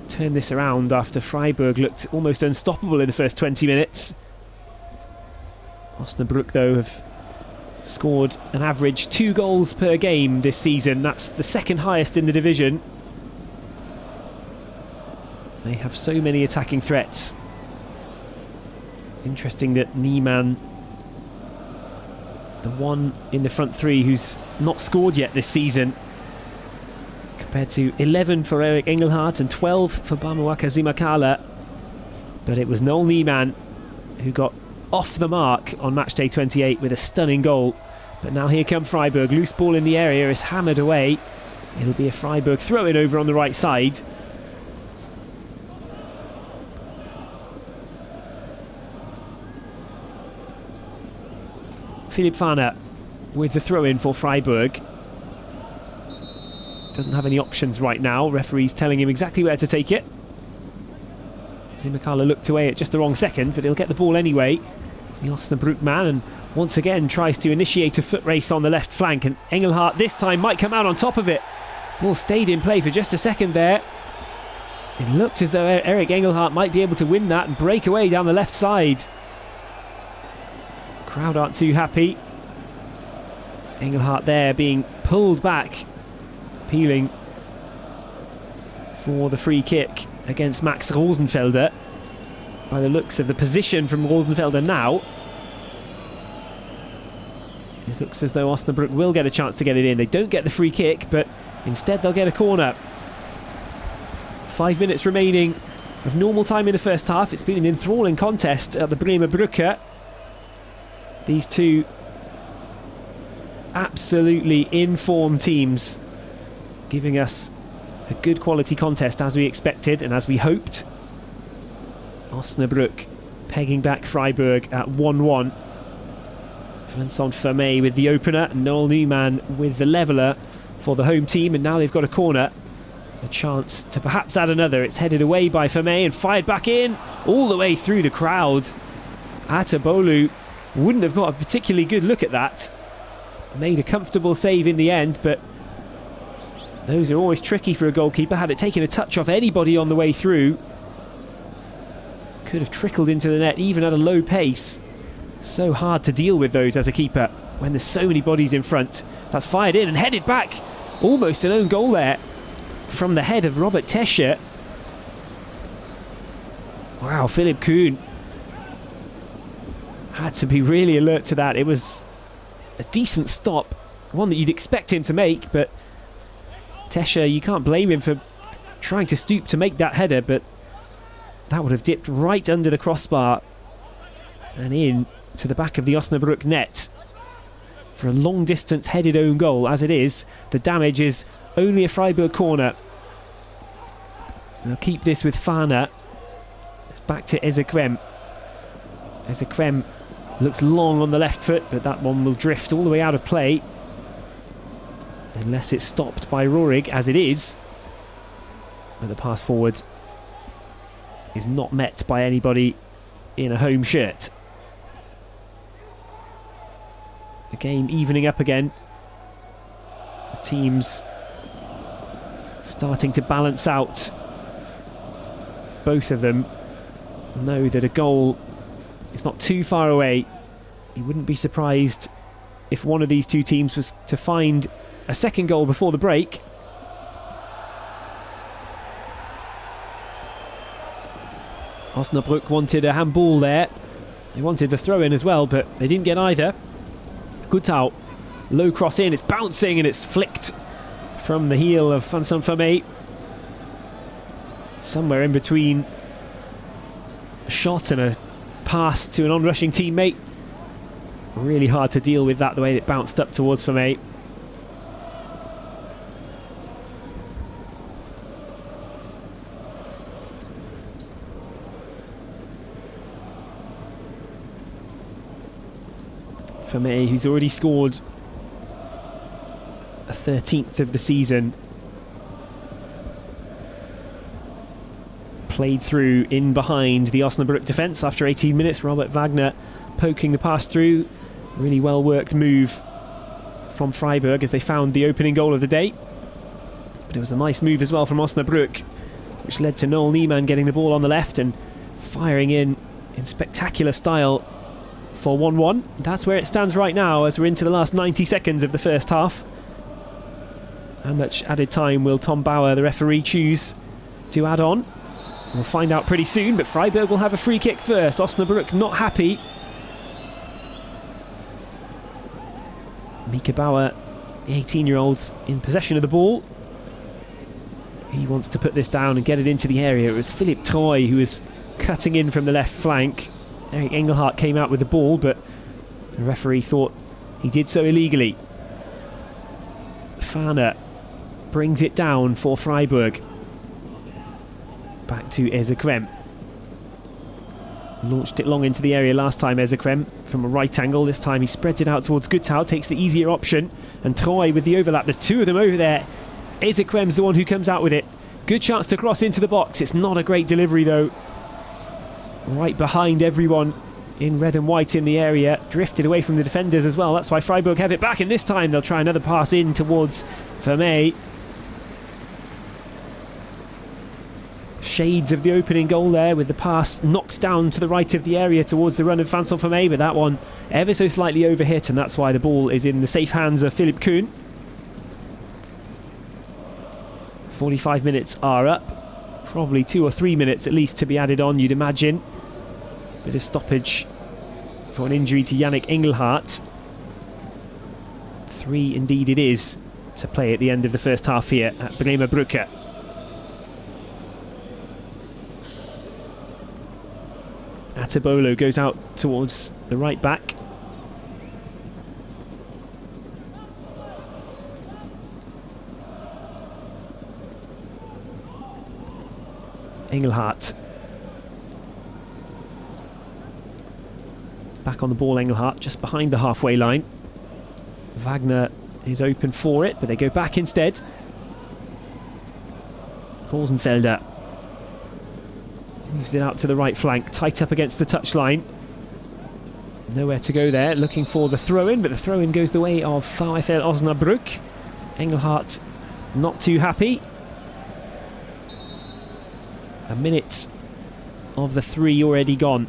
turn this around after Freiburg looked almost unstoppable in the first 20 minutes. Osnabrück, though, have scored an average 2 goals per game this season. That's the second highest in the division. They have so many attacking threats. Interesting that Niemann, the one in the front three who's not scored yet this season, compared to 11 for Eric Engelhardt and 12 for Bamawaka Zimakala. But it was Noel Niemann who got off the mark on Matchday 28 with a stunning goal. But now here come Freiburg. Loose ball in the area is hammered away. It'll be a Freiburg throw-in over on the right side. Philipp Fahner with the throw-in for Freiburg. Doesn't have any options right now. Referee's telling him exactly where to take it. Zimakala looked away at just the wrong second, but he'll get the ball anyway. The Osnabrück man, and once again tries to initiate a foot race on the left flank, and Engelhardt this time might come out on top of it. Ball stayed in play for just a second there. It looked as though Eric Engelhardt might be able to win that and break away down the left side. Crowd aren't too happy. Engelhardt there being pulled back, appealing for the free kick against Max Rosenfelder. By the looks of the position from Rosenfelder now, it looks as though Osnabrück will get a chance to get it in. They don't get the free kick, but instead they'll get a corner. 5 minutes remaining of normal time in the first half. It's been an enthralling contest at the Bremer Brücke. These two absolutely in-form teams giving us a good quality contest as we expected and as we hoped. Osnabrück pegging back Freiburg at 1-1. Vincent Vermey with the opener, and Noel Newman with the leveller for the home team, and now they've got a corner. A chance to perhaps add another. It's headed away by Vermey and fired back in all the way through the crowd. Atabolu wouldn't have got a particularly good look at that. Made a comfortable save in the end, but those are always tricky for a goalkeeper. Had it taken a touch off anybody on the way through, could have trickled into the net even at a low pace. So hard to deal with those as a keeper when there's so many bodies in front. That's fired in and headed back. Almost an own goal there from the head of Robert Tesche. Wow, Philip Kuhn had to be really alert to that. It was a decent stop, one that you'd expect him to make, but Tesche, you can't blame him for trying to stoop to make that header, but that would have dipped right under the crossbar and in to the back of the Osnabrück net for a long distance headed own goal. As it is, the damage is only a Freiburg corner. They'll keep this with Fahner. It's back to Ezekrem. Ezekrem looks long on the left foot, but that one will drift all the way out of play unless it's stopped by Rohrig, as it is. But the pass forward is not met by anybody in a home shirt. The game evening up again. The teams starting to balance out. Both of them know that a goal is not too far away. You wouldn't be surprised if one of these two teams was to find a second goal before the break. Osnabrück wanted a handball there. They wanted the throw-in as well, but they didn't get either. Gutau, low cross in, it's bouncing and it's flicked from the heel of Vincent Vermey. Somewhere in between a shot and a pass to an on-rushing teammate. Really hard to deal with that, the way it bounced up towards Vermey. Vermey, who's already scored a 13th of the season, played through in behind the Osnabrück defence after 18 minutes. Robert Wagner poking the pass through. Really well worked move from Freiburg as they found the opening goal of the day. But it was a nice move as well from Osnabrück, which led to Noel Niemann getting the ball on the left and firing in spectacular style for 1-1. That's where it stands right now as we're into the last 90 seconds of the first half. How much added time will Tom Bauer, the referee, choose to add on? We'll find out pretty soon, but Freiburg will have a free kick first. Osnabrück not happy. Mika Bauer, the 18-year-old, in possession of the ball. He wants to put this down and get it into the area. It was Philipp Troy who was cutting in from the left flank. Eric Engelhardt came out with the ball, but the referee thought he did so illegally. Fahner brings it down for Freiburg. Back to Ezekrem. Launched it long into the area last time, Ezekrem, from a right angle. This time he spreads it out towards Gutau, takes the easier option, and Troy with the overlap. There's two of them over there. Ezekrem's the one who comes out with it. Good chance to cross into the box. It's not a great delivery though. Right behind everyone in red and white in the area. Drifted away from the defenders as well. That's why Freiburg have it back, and this time they'll try another pass in towards Vermey. Shades of the opening goal there, with the pass knocked down to the right of the area towards the run of Vincent Vermey, but that one ever so slightly overhit, and that's why the ball is in the safe hands of Philip Kuhn. 45 minutes are up. Probably 2 or 3 minutes at least to be added on, you'd imagine. Bit of stoppage for an injury to Yannick Engelhardt. 3 indeed it is to play at the end of the first half here at Bremer Brücke. Atabolo goes out towards the right back. Engelhardt. Back on the ball, Engelhardt, just behind the halfway line. Wagner is open for it, but they go back instead. Rosenfelder moves it out to the right flank, tight up against the touchline. Nowhere to go there, looking for the throw-in, but the throw-in goes the way of VfL Osnabrück. Engelhardt not too happy. A minute of the 3 already gone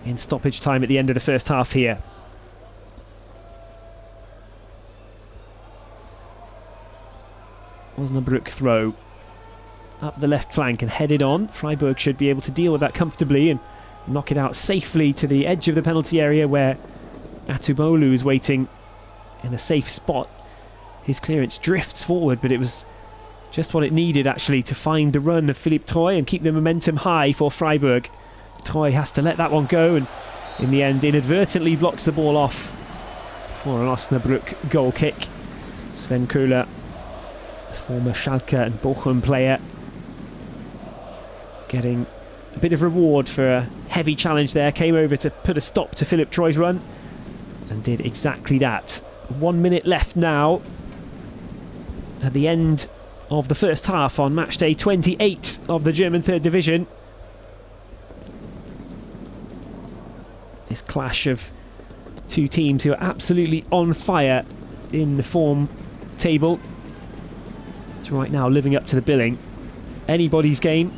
in stoppage time at the end of the first half here. Osnabrück throw up the left flank and headed on. Freiburg should be able to deal with that comfortably and knock it out safely to the edge of the penalty area where Atubolu is waiting in a safe spot. His clearance drifts forward, but it was just what it needed actually to find the run of Philippe Troy and keep the momentum high for Freiburg. Troy has to let that one go and in the end inadvertently blocks the ball off for an Osnabrück goal kick. Sven Köhler, former Schalke and Bochum player, getting a bit of reward for a heavy challenge there. Came over to put a stop to Philippe Troy's run and did exactly that. 1 minute left now at the end of the first half on Matchday 28 of the German Third Division. This clash of two teams who are absolutely on fire in the form table. It's right now living up to the billing. Anybody's game.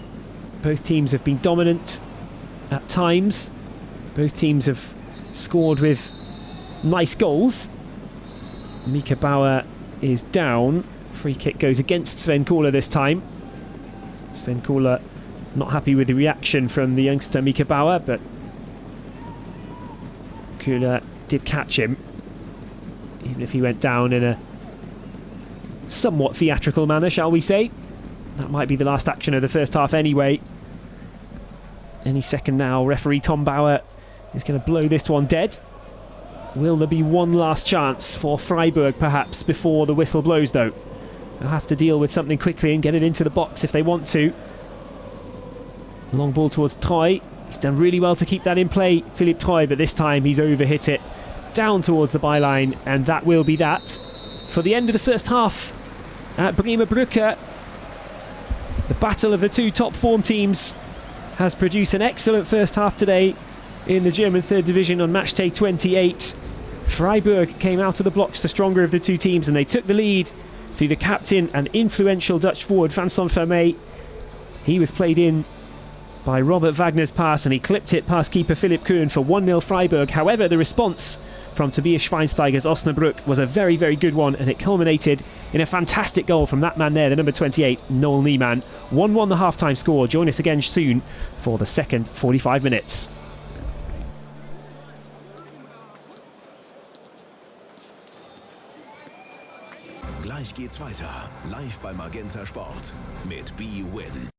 Both teams have been dominant at times. Both teams have scored with nice goals. Mika Bauer is down. Free kick goes against Sven Köhler this time. Sven Köhler not happy with the reaction from the youngster Mika Bauer, but Köhler did catch him, even if he went down in a somewhat theatrical manner, shall we say. That might be the last action of the first half anyway. Any second now, referee Tom Bauer is going to blow this one dead. Will there be one last chance for Freiburg perhaps before the whistle blows though? They'll have to deal with something quickly and get it into the box if they want to. Long ball towards Troy. He's done really well to keep that in play, Philippe Troy, but this time he's overhit it down towards the byline, and that will be that for the end of the first half at Bremer Brücke. The battle of the two top form teams has produced an excellent first half today in the German Third Division on Matchday 28. Freiburg came out of the blocks the stronger of the two teams, and they took the lead through the captain and influential Dutch forward Vincent Vermey. He was played in by Robert Wagner's pass and he clipped it past keeper Philipp Kuhn for 1-0 Freiburg. However, the response from Tobias Schweinsteiger's Osnabrück was a very, very good one, and it culminated in a fantastic goal from that man there, the number 28, Noel Niemann. 1-1 the half-time score. Join us again soon for the second 45 minutes. Gleich geht's weiter. Live bei Magenta Sport mit B-Win.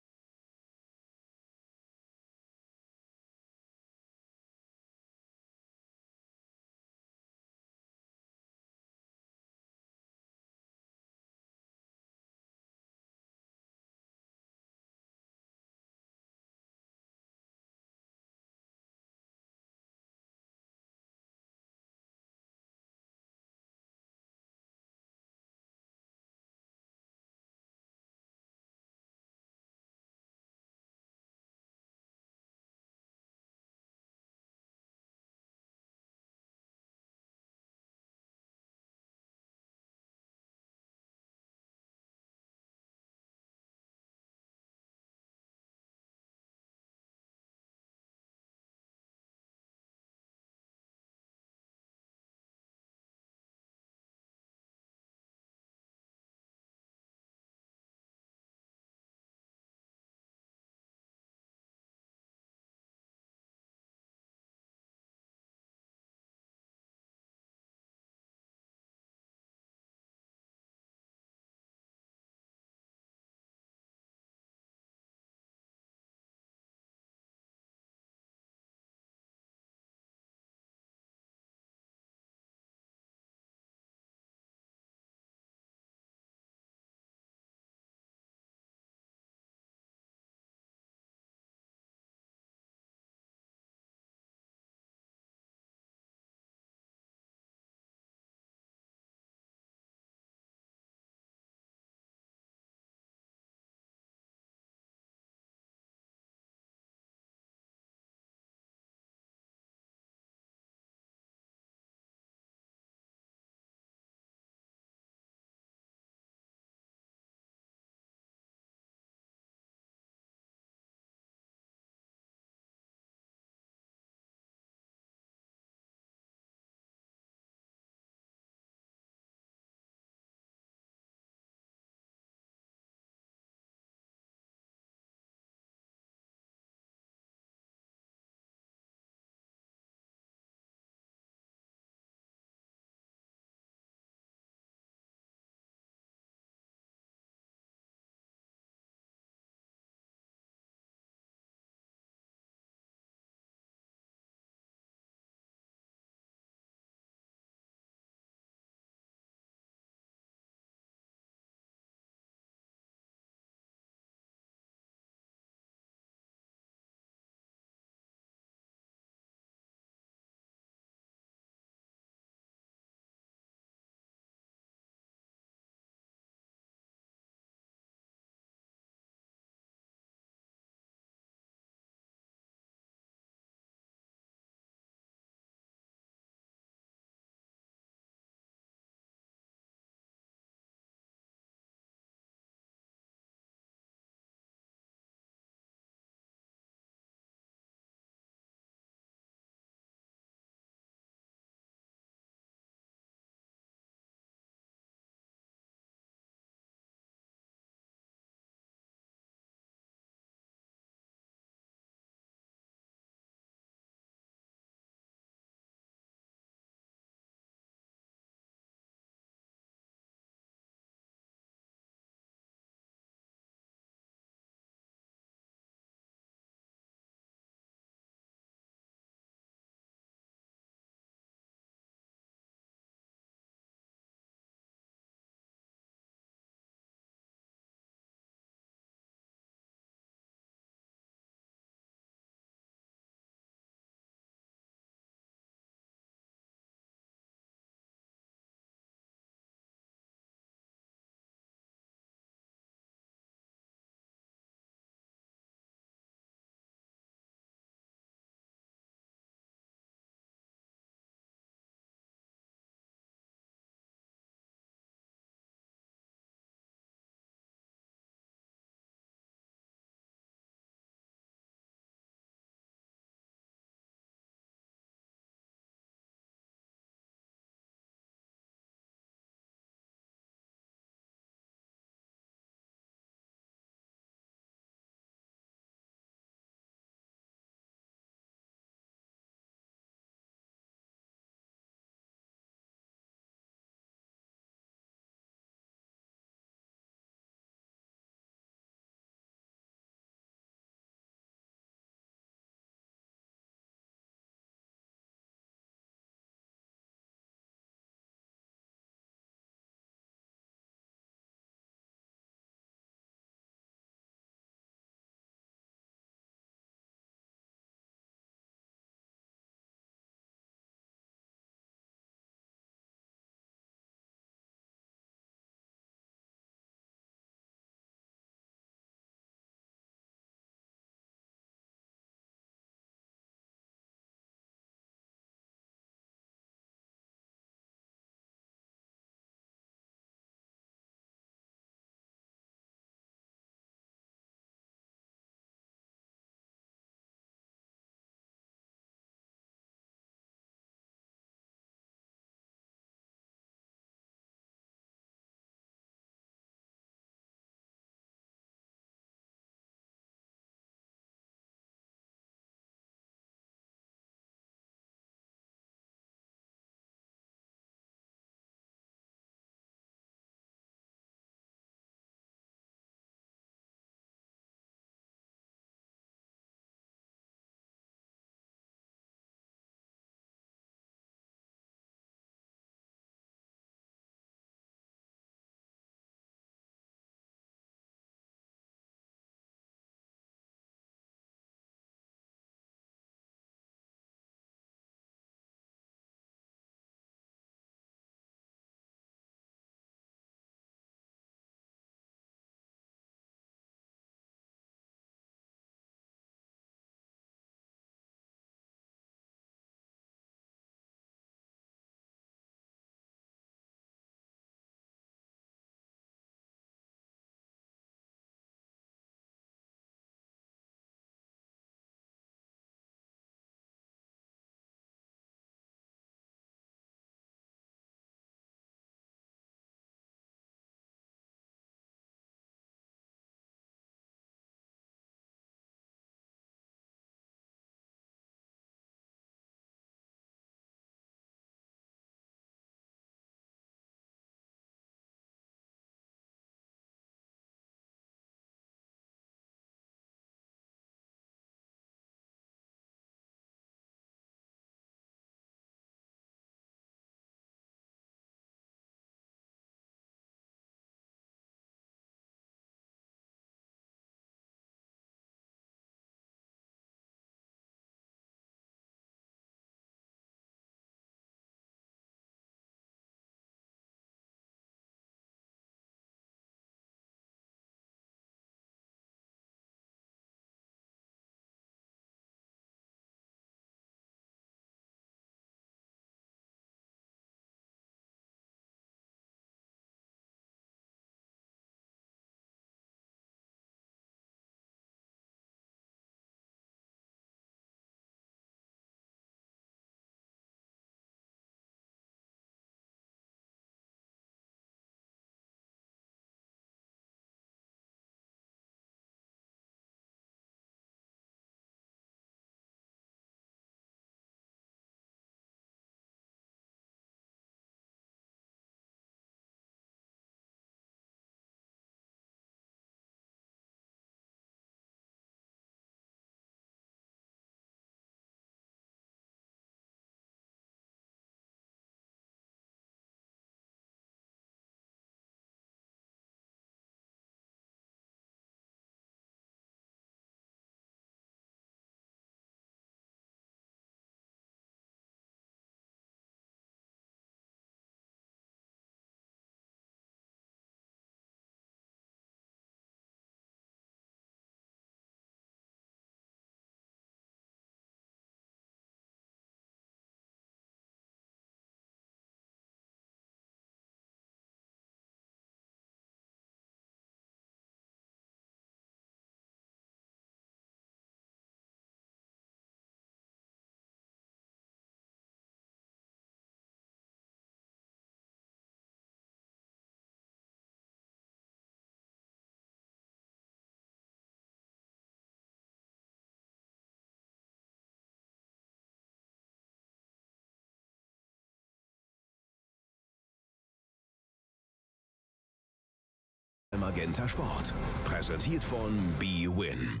Magenta Sport. Präsentiert von bwin.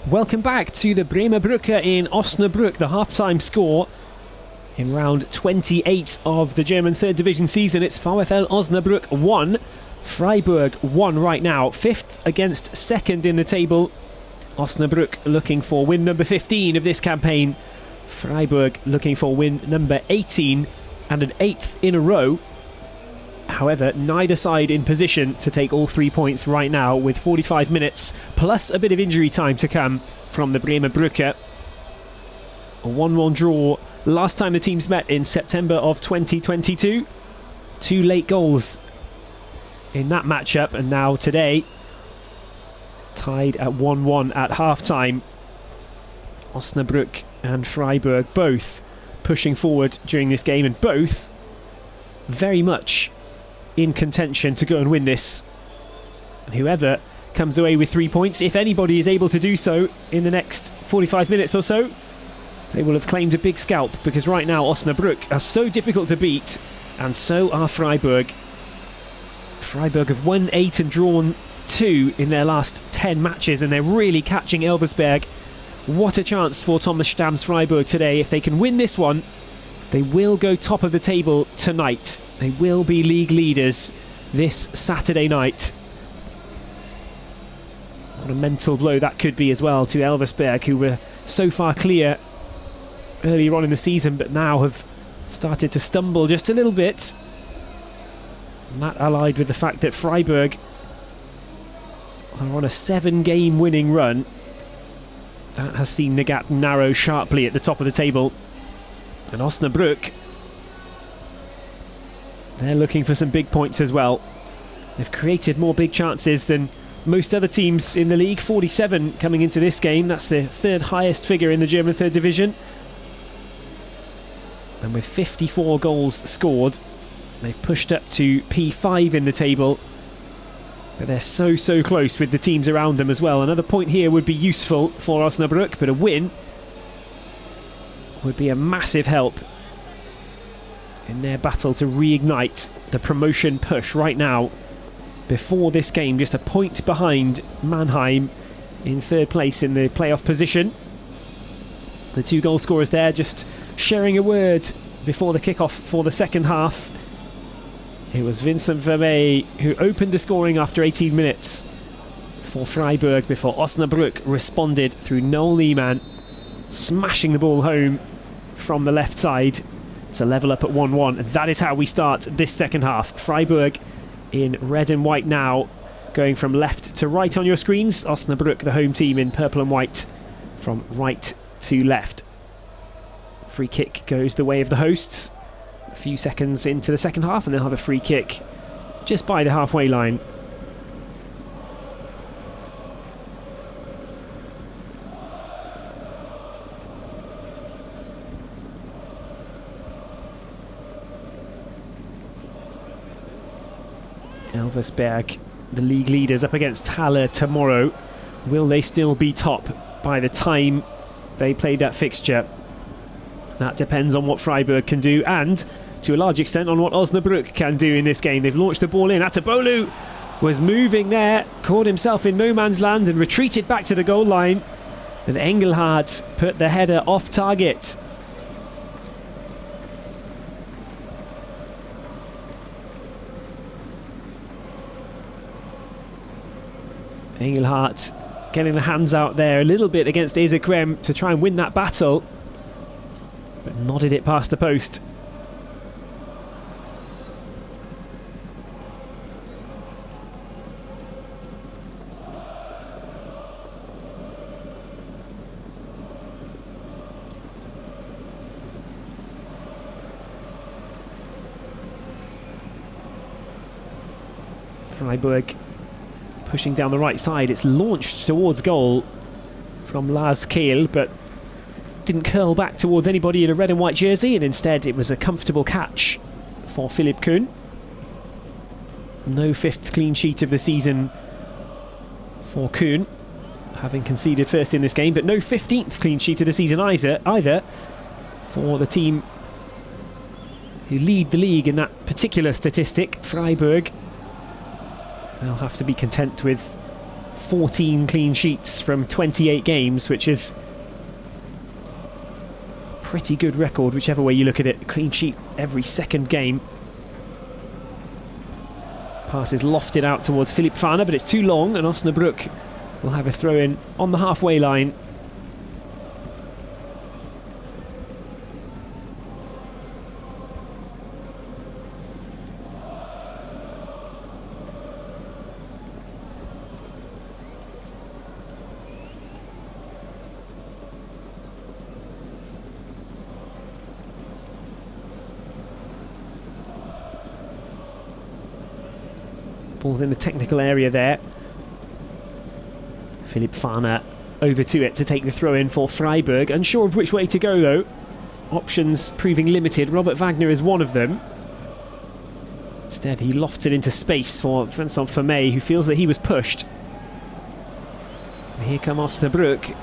Welcome back to the Bremer Brücke in Osnabrück. The half-time score in round 28 of the German third division season. It's VfL Osnabrück 1, Freiburg 1 right now. 5th against 2nd in the table. Osnabrück looking for win number 15 of this campaign. Freiburg looking for win number 18 and an 8th in a row. However, neither side in position to take all 3 points right now, with 45 minutes plus a bit of injury time to come from the Bremer Brücke. A 1-1 draw last time the teams met in September of 2022. 2 late goals in that matchup, and now today tied at 1-1 at half-time. Osnabrück and Freiburg both pushing forward during this game, and both very much in contention to go and win this. And whoever comes away with 3 points, if anybody is able to do so in the next 45 minutes or so, they will have claimed a big scalp, because right now Osnabrück are so difficult to beat, and so are Freiburg. Freiburg have won 8 and drawn 2 in their last 10 matches, and they're really catching Elversberg. What a chance for Thomas Stamm's Freiburg today. If they can win this one, they will go top of the table tonight. They will be league leaders this Saturday night. What a mental blow that could be as well to Elversberg, who were so far clear earlier on in the season, but now have started to stumble just a little bit. And that allied with the fact that Freiburg are on a 7-game winning run, that has seen the gap narrow sharply at the top of the table. And Osnabrück, they're looking for some big points as well. They've created more big chances than most other teams in the league. 47 coming into this game. That's the 3rd highest figure in the German third division. And with 54 goals scored, they've pushed up to P5 in the table. But they're so close with the teams around them as well. Another point here would be useful for Osnabrück, but a win would be a massive help in their battle to reignite the promotion push right now. Before this game, just a point behind Mannheim in third place in the playoff position. The two goal scorers there just sharing a word before the kickoff for the second half. It was Vincent Vermey who opened the scoring after 18 minutes for Freiburg before Osnabrück responded through Noel Lehmann, smashing the ball home from the left side to level up at 1-1. That is how we start this second half. Freiburg in red and white now, going from left to right on your screens. Osnabrück, the home team, in purple and white from right to left. Free kick goes the way of the hosts. A few seconds into the second half and they'll have a free kick just by the halfway line. Elversberg, the league leaders, up against Halle tomorrow. Will they still be top by the time they play that fixture? That depends on what Freiburg can do and, to a large extent, on what Osnabrück can do in this game. They've launched the ball in. Atabolu was moving there, caught himself in no man's land and retreated back to the goal line. And Engelhardt put the header off target. Engelhardt getting the hands out there a little bit against Ezekwem to try and win that battle, but nodded it past the post. Freiburg pushing down the right side. It's launched towards goal from Lars Kehl, but didn't curl back towards anybody in a red and white jersey, and instead it was a comfortable catch for Philipp Kuhn. No fifth clean sheet of the season for Kuhn, having conceded first in this game, but no 15th clean sheet of the season either for the team who lead the league in that particular statistic, Freiburg. They'll have to be content with 14 clean sheets from 28 games, which is a pretty good record, whichever way you look at it. Clean sheet every second game. Pass is lofted out towards Philipp Fahner, but it's too long, and Osnabrück will have a throw-in on the halfway line. Ball's in the technical area there. Philipp Fahner over to it to take the throw in for Freiburg. Unsure of which way to go though. Options proving limited. Robert Wagner is one of them. Instead he lofts it into space for Vincent Vermey, who feels that he was pushed. And here come Osnabrück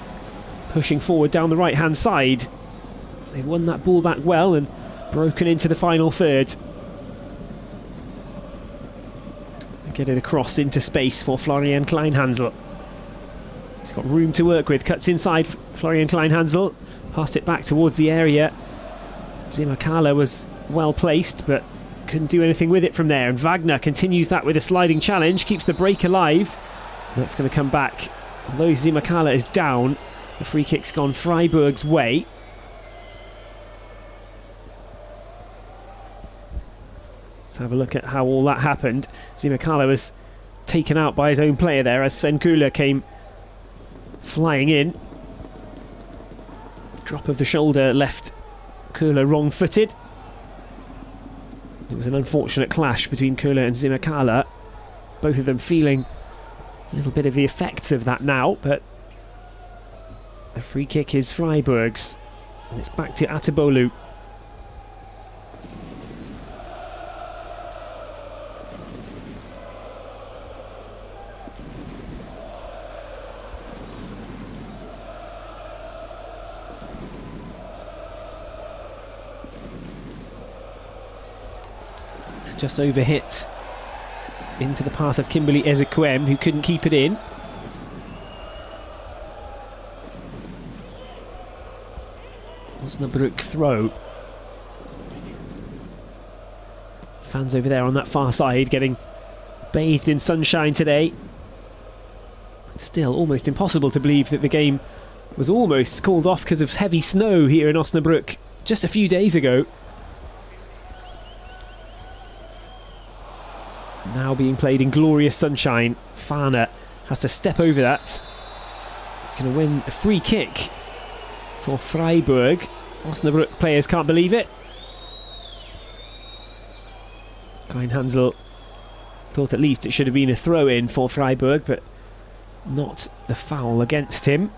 pushing forward down the right hand side. They've won that ball back well and broken into the final third. Get it across into space for Florian Kleinhansel. He's got room to work with. Cuts inside Florian Kleinhansel. Passed it back towards the area. Zimakala was well placed, but couldn't do anything with it from there. And Wagner continues that with a sliding challenge. Keeps the break alive. That's going to come back. Although Zimakala is down, the free kick's gone Freiburg's way. Let's have a look at how all that happened. Zimakala was taken out by his own player there as Sven Köhler came flying in. Drop of the shoulder left Köhler wrong-footed. It was an unfortunate clash between Köhler and Zimakala. Both of them feeling a little bit of the effects of that now, but the free kick is Freiburg's. And it's back to Atabolu. Just over hit into the path of Kimberly Ezekwem, who couldn't keep it in. Osnabrück throw. Fans over there on that far side getting bathed in sunshine today. Still almost impossible to believe that the game was almost called off because of heavy snow here in Osnabrück just a few days ago. Now being played in glorious sunshine. Fahner has to step over that. He's going to win a free kick for Freiburg. Osnabrück players can't believe it. Kleinhansel thought at least it should have been a throw-in for Freiburg, but not the foul against him.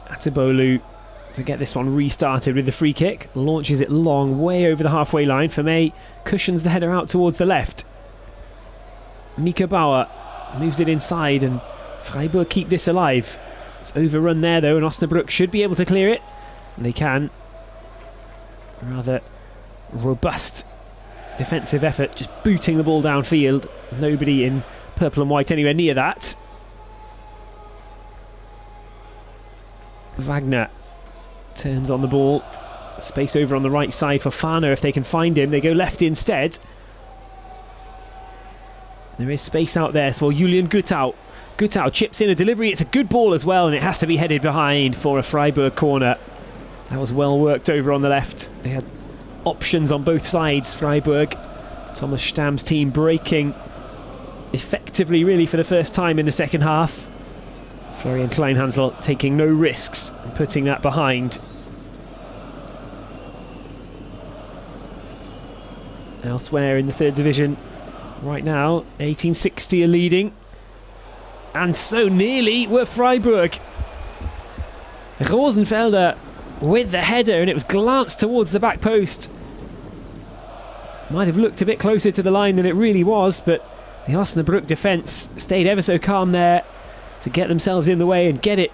Atebolu to get this one restarted with the free kick. Launches it long, way over the halfway line. Vermey cushions the header out towards the left. Mika Bauer moves it inside and Freiburg keep this alive. It's overrun there though, and Osnabrück should be able to clear it. And they can. Rather robust defensive effort, just booting the ball downfield. Nobody in purple and white anywhere near that. Wagner turns on the ball. Space over on the right side for Fahner if they can find him. They go left instead. There is space out there for Julian Guttau. Guttau chips in a delivery. It's a good ball as well, and it has to be headed behind for a Freiburg corner. That was well worked over on the left. They had options on both sides, Freiburg. Thomas Stamm's team breaking effectively, really, for the first time in the second half. Florian Kleinhansel taking no risks and putting that behind. Elsewhere in the third division right now, 1860 are leading. And so nearly were Freiburg. Rosenfelder with the header, and it was glanced towards the back post. Might have looked a bit closer to the line than it really was, but the Osnabrück defence stayed ever so calm there to get themselves in the way and get it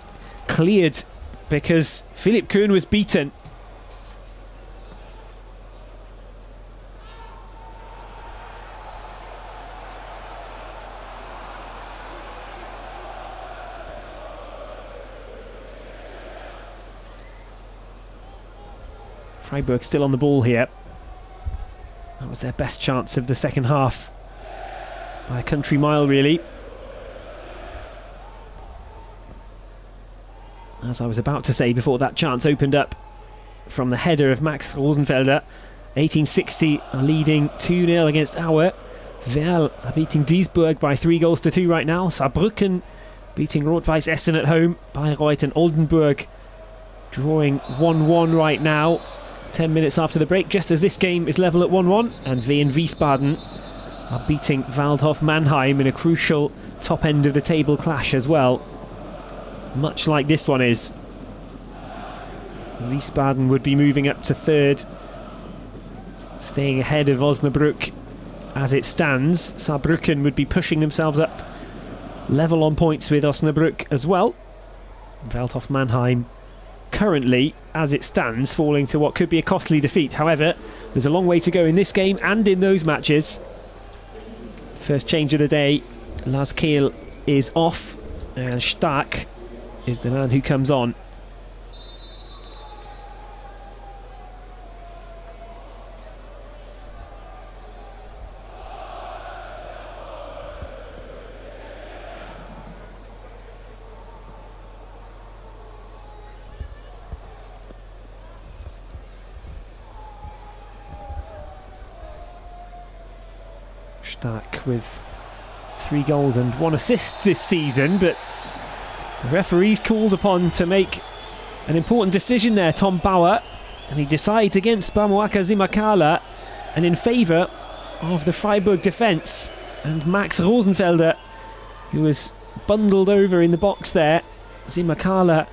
cleared, because Philipp Kuhn was beaten. Freiburg still on the ball here. That was their best chance of the second half by a country mile, really. As I was about to say before that chance opened up from the header of Max Rosenfelder. 1860 are leading 2-0 against Aue. Werl are beating Duisburg by 3-2 right now. Saarbrücken beating Rot-Weiß Essen at home. Bayreuth and Oldenburg drawing 1-1 right now. 10 minutes after the break, just as this game is level at 1-1, and Wien Wiesbaden are beating Waldhof Mannheim in a crucial top end of the table clash as well, much like this one is. Wiesbaden would be moving up to third, staying ahead of Osnabrück as it stands. Saarbrücken would be pushing themselves up level on points with Osnabrück as well. Waldhof Mannheim currently, as it stands, falling to what could be a costly defeat. However, there's a long way to go in this game and in those matches. First change of the day, Lars Kehl is off and Stark is the man who comes on. Stark with 3 goals and 1 assist this season, but the referee's called upon to make an important decision there, Tom Bauer, and he decides against Bamuaka Zimakala and in favour of the Freiburg defence and Max Rosenfelder, who was bundled over in the box there. Zimakala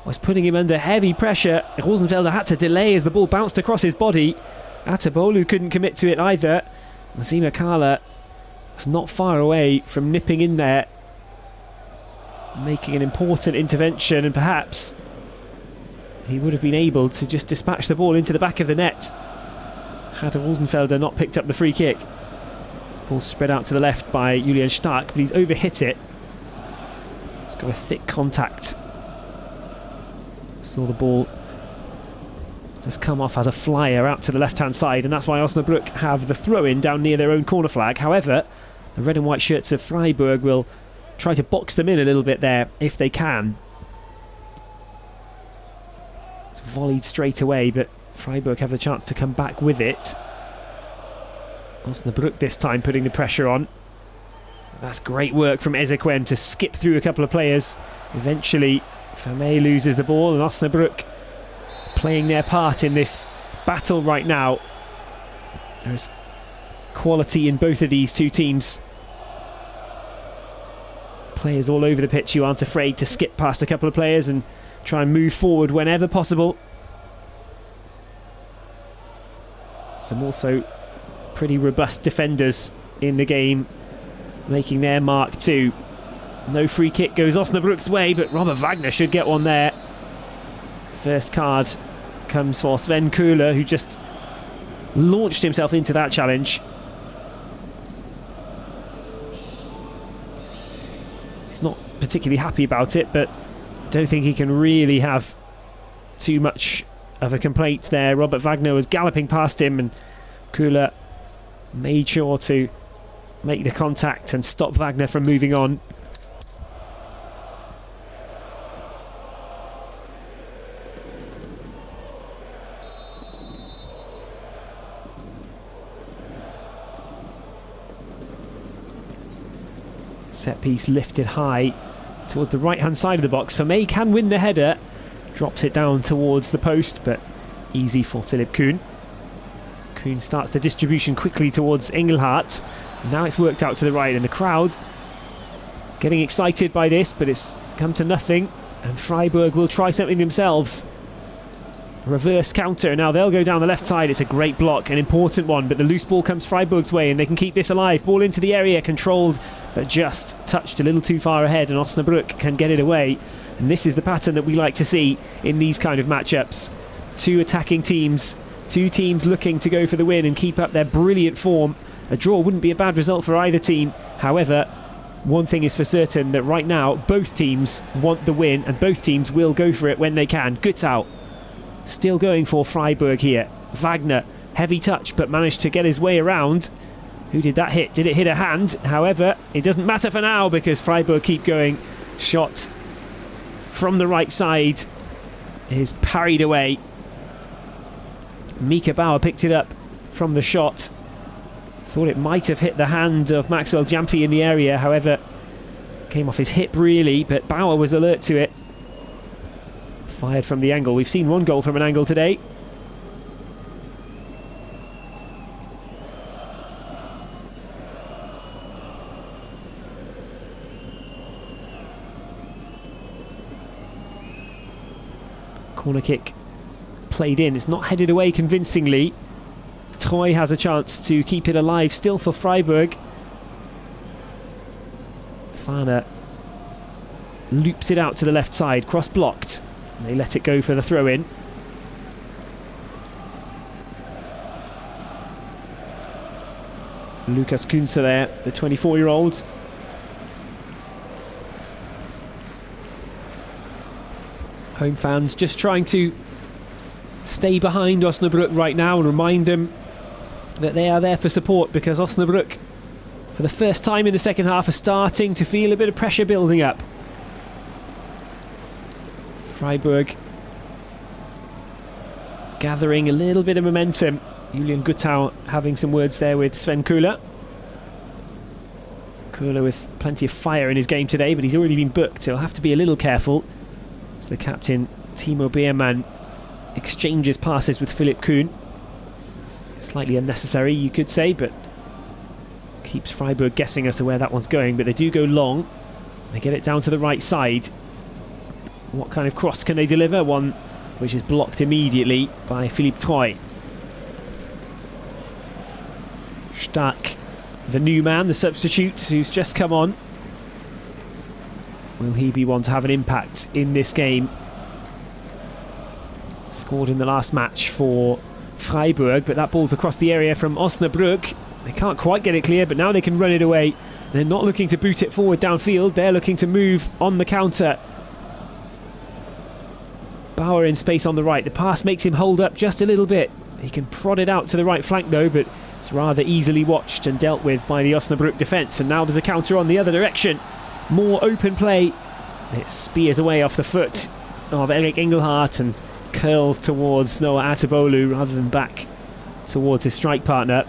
was putting him under heavy pressure. Rosenfelder had to delay as the ball bounced across his body. Atebolu couldn't commit to it either. Zimakala was not far away from nipping in there, making an important intervention, and perhaps he would have been able to just dispatch the ball into the back of the net had Rosenfelder not picked up the free kick. Ball spread out to the left by Julian Stark, but he's overhit it. It's got a thick contact. Saw the ball just come off as a flyer out to the left-hand side, and that's why Osnabrück have the throw-in down near their own corner flag. However, the red and white shirts of Freiburg will try to box them in a little bit there if they can. It's volleyed straight away, but Freiburg have the chance to come back with it. Osnabrück this time putting the pressure on. That's great work from Ezequem to skip through a couple of players. Eventually, Vermey loses the ball, and Osnabrück playing their part in this battle right now. There's quality in both of these two teams. Players all over the pitch who aren't afraid to skip past a couple of players and try and move forward whenever possible. Some also pretty robust defenders in the game making their mark too. No free kick goes Osnabrück's way, but Robert Wagner should get one there. First card comes for Sven Köhler, who just launched himself into that challenge. He's not particularly happy about it, but I don't think he can really have too much of a complaint there. Robert Wagner was galloping past him, and Köhler made sure to make the contact and stop Wagner from moving on. Set piece lifted high towards the right hand side of the box. Vermey can win the header, drops it down towards the post, but easy for Philipp Kuhn. Kuhn starts the distribution quickly towards Engelhardt. Now it's worked out to the right, and the crowd getting excited by this, but it's come to nothing, and Freiburg will try something themselves. Reverse counter. Now they'll go down the left side. It's a great block, an important one, but the loose ball comes Freiburg's way, and they can keep this alive. Ball into the area, controlled, but just touched a little too far ahead, and Osnabrück can get it away. And this is the pattern that we like to see in these kind of matchups. Two attacking teams, two teams looking to go for the win and keep up their brilliant form. A draw wouldn't be a bad result for either team. However, one thing is for certain, that right now both teams want the win, and both teams will go for it when they can. Gutzau still going for Freiburg here. Wagner, heavy touch, but managed to get his way around. Who did that hit? Did it hit a hand? However, it doesn't matter for now because Freiburg keep going. Shot from the right side is parried away. Mika Bauer picked it up from the shot. Thought it might have hit the hand of Maxwell Jamphy in the area. However, came off his hip really, but Bauer was alert to it. Fired from the angle. We've seen one goal from an angle today. Corner kick played in. It's not headed away convincingly. Troy has a chance to keep it alive still for Freiburg. Fana loops it out to the left side, cross blocked. They let it go for the throw-in. Lukas Kunze there, the 24-year-old. Home fans just trying to stay behind Osnabrück right now and remind them that they are there for support, because Osnabrück, for the first time in the second half, are starting to feel a bit of pressure building up. Freiburg gathering a little bit of momentum. Julian Guttau having some words there with Sven Köhler. Köhler with plenty of fire in his game today, but he's already been booked. He'll have to be a little careful as the captain, Timo Beermann, exchanges passes with Philipp Kuhn. Slightly unnecessary, you could say, but keeps Freiburg guessing as to where that one's going. But they do go long. They get it down to the right side. What kind of cross can they deliver? One which is blocked immediately by Philippe Troy. Stark, the new man, the substitute who's just come on. Will he be one to have an impact in this game? Scored in the last match for Freiburg, but that ball's across the area from Osnabrück. They can't quite get it clear, but now they can run it away. They're not looking to boot it forward downfield, they're looking to move on the counter. Bauer in space on the right. The pass makes him hold up just a little bit. He can prod it out to the right flank though, but it's rather easily watched and dealt with by the Osnabrück defence. And now there's a counter on the other direction. More open play. It spears away off the foot of Eric Engelhardt and curls towards Noah Atabolu rather than back towards his strike partner.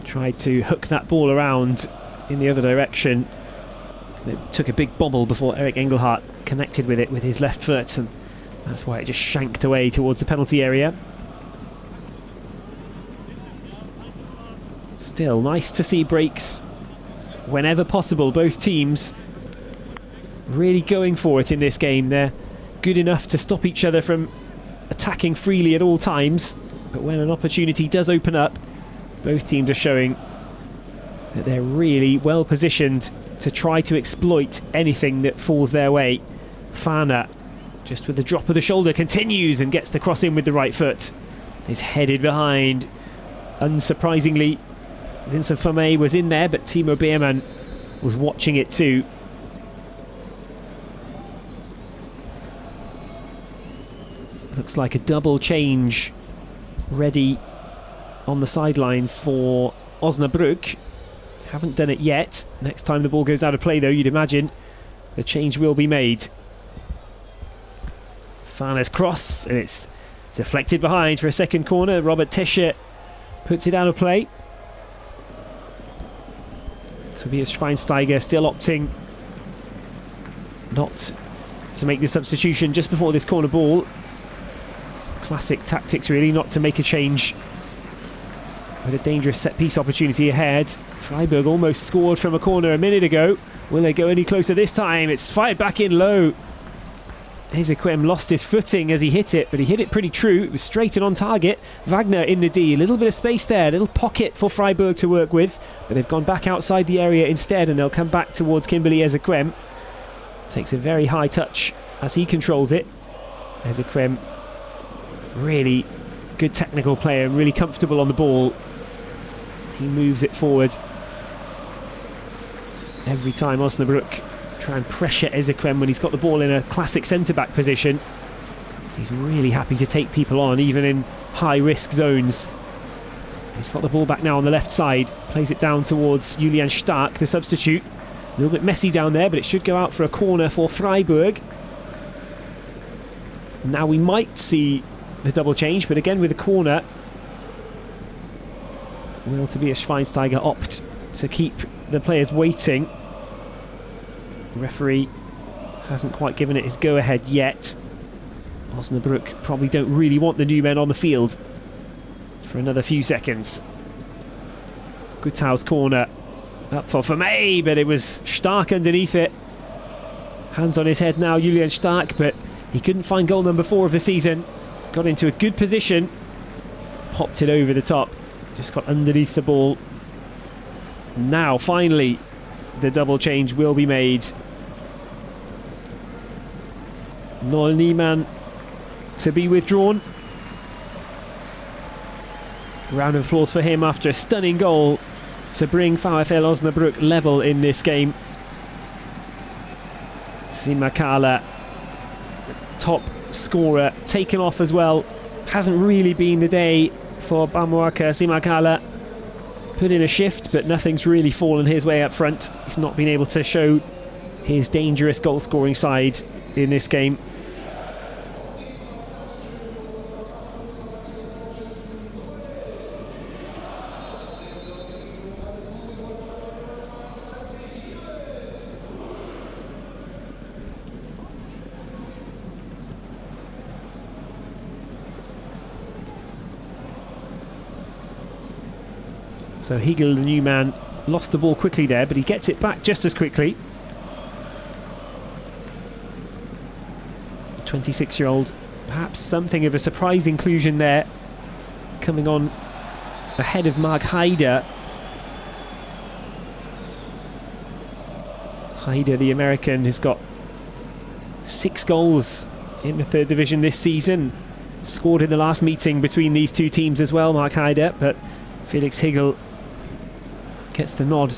Tried to hook that ball around in the other direction. It took a big bobble before Eric Engelhardt connected with it with his left foot, and that's why it just shanked away towards the penalty area. Still nice to see breaks whenever possible. Both teams really going for it in this game. They're good enough to stop each other from attacking freely at all times, but when an opportunity does open up, both teams are showing that they're really well positioned to try to exploit anything that falls their way. Fana, just with the drop of the shoulder, continues and gets the cross in with the right foot. He's headed behind. Unsurprisingly, Vincent Famé was in there, but Timo Beerman was watching it too. Looks like a double change ready on the sidelines for Osnabrück. Haven't done it yet. Next time the ball goes out of play though, you'd imagine the change will be made. Fana's cross, and it's deflected behind for a second corner. Robert Tesche puts it out of play. Tobias Schweinsteiger still opting not to make the substitution just before this corner ball. Classic tactics really, not to make a change with a dangerous set-piece opportunity ahead. Freiburg almost scored from a corner a minute ago. Will they go any closer this time? It's fired back in low. Ezequem lost his footing as he hit it, but he hit it pretty true. It was straight and on target. Wagner in the D. A little bit of space there, a little pocket for Freiburg to work with, but they've gone back outside the area instead, and they'll come back towards Kimberly Ezequem. Takes a very high touch as he controls it. Ezequem, really good technical player, really comfortable on the ball. He moves it forward every time. Osnabrück try and pressure Ezequem when he's got the ball in a classic centre-back position. He's really happy to take people on, even in high-risk zones. He's got the ball back now on the left side, plays it down towards Julian Stark, the substitute. A little bit messy down there, but it should go out for a corner for Freiburg. Now we might see the double change, but again with a corner, will Tobias Schweinsteiger opt to keep the players waiting? The referee hasn't quite given it his go-ahead yet. Osnabrück probably don't really want the new men on the field for another few seconds. Guttau's corner up for Vermey, but it was Stark underneath it. Hands on his head now, Julian Stark, but he couldn't find goal number 4 of the season. Got into a good position, popped it over the top, just got underneath the ball. Now finally the double change will be made. Noel Niemann to be withdrawn. Round of applause for him after a stunning goal to bring VfL Osnabrück level in this game. Simakala, top scorer, taken off as well. Hasn't really been the day for Bamuaka Simakala. Put in a shift, but nothing's really fallen his way up front. He's not been able to show his dangerous goal-scoring side in this game. So Hegel, the new man, lost the ball quickly there, but he gets it back just as quickly. 26-year-old, perhaps something of a surprise inclusion there, coming on ahead of Mark Haider. Haider, the American, has got 6 goals in the 3rd division this season. scored in the last meeting between these two teams as well, Mark Heider, but Felix Higel gets the nod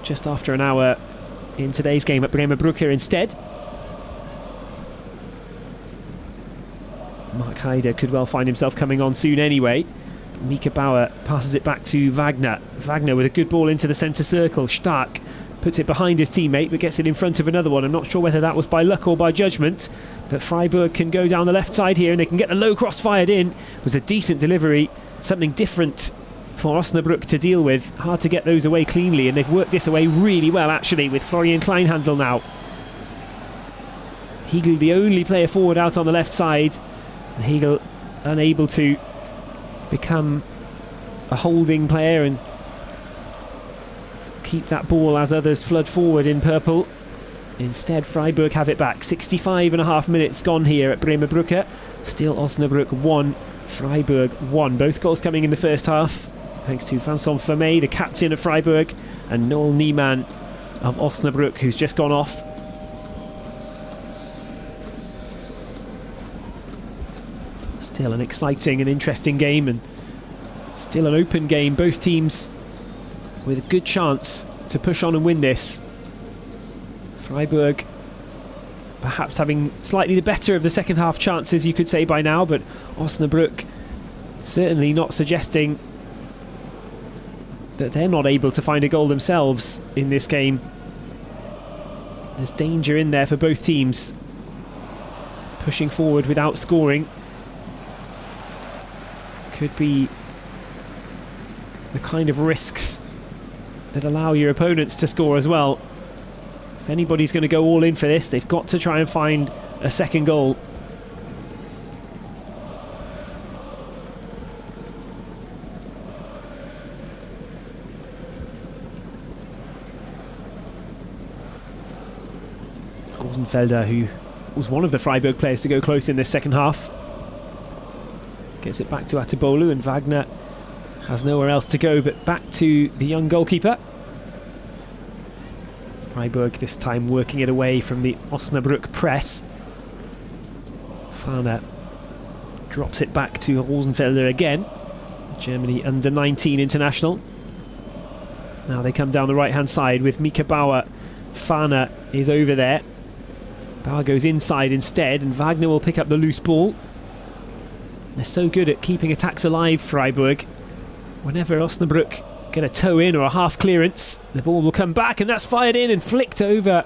just after an hour in today's game at Bremer Brücke instead. Mark Heider could well find himself coming on soon anyway. Mika Bauer passes it back to Wagner. Wagner with a good ball into the centre circle. Stark puts it behind his teammate but gets it in front of another one. I'm not sure whether that was by luck or by judgment, but Freiburg can go down the left side here and they can get the low cross fired in. It was a decent delivery, something different for Osnabrück to deal with. Hard to get those away cleanly, and they've worked this away really well actually with Florian Kleinhansel now. Hegel the only player forward out on the left side, and Hegel unable to become a holding player and keep that ball as others flood forward in purple. Instead, Freiburg have it back. 65.5 minutes gone here at Bremer Brücke. Still Osnabrück 1, Freiburg 1. Both goals coming in the first half, thanks to Vincent Vermey, the captain of Freiburg, and Noel Niemann of Osnabrück, who's just gone off. Still an exciting and interesting game, and still an open game. Both teams with a good chance to push on and win this. Freiburg perhaps having slightly the better of the second half chances, you could say by now, but Osnabrück certainly not suggesting that they're not able to find a goal themselves in this game. There's danger in there for both teams, pushing forward without scoring. Could be the kind of risks that allow your opponents to score as well. If anybody's going to go all in for this, they've got to try and find a second goal. Rosenfelder, who was one of the Freiburg players to go close in this second half, gets it back to Atibolu, and Wagner has nowhere else to go but back to the young goalkeeper. Freiburg this time working it away from the Osnabrück press. Fahner drops it back to Rosenfelder again, Germany under-19 international. Now they come down the right-hand side with Mika Bauer. Fahner is over there. Bauer goes inside instead, and Wagner will pick up the loose ball. They're so good at keeping attacks alive, Freiburg. Whenever Osnabrück get a toe in or a half clearance, the ball will come back, and that's fired in and flicked over.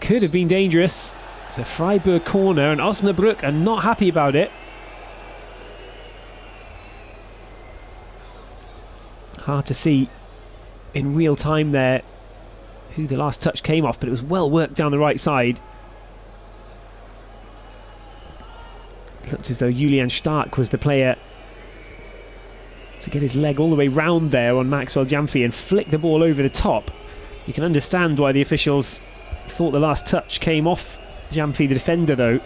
Could have been dangerous. It's a Freiburg corner, and Osnabrück are not happy about it. Hard to see in real time there who the last touch came off, but it was well worked down the right side. Looked as though Julian Stark was the player to get his leg all the way round there on Maxwell Jamfi and flick the ball over the top. You can understand why the officials thought the last touch came off Jamfi, the defender, though.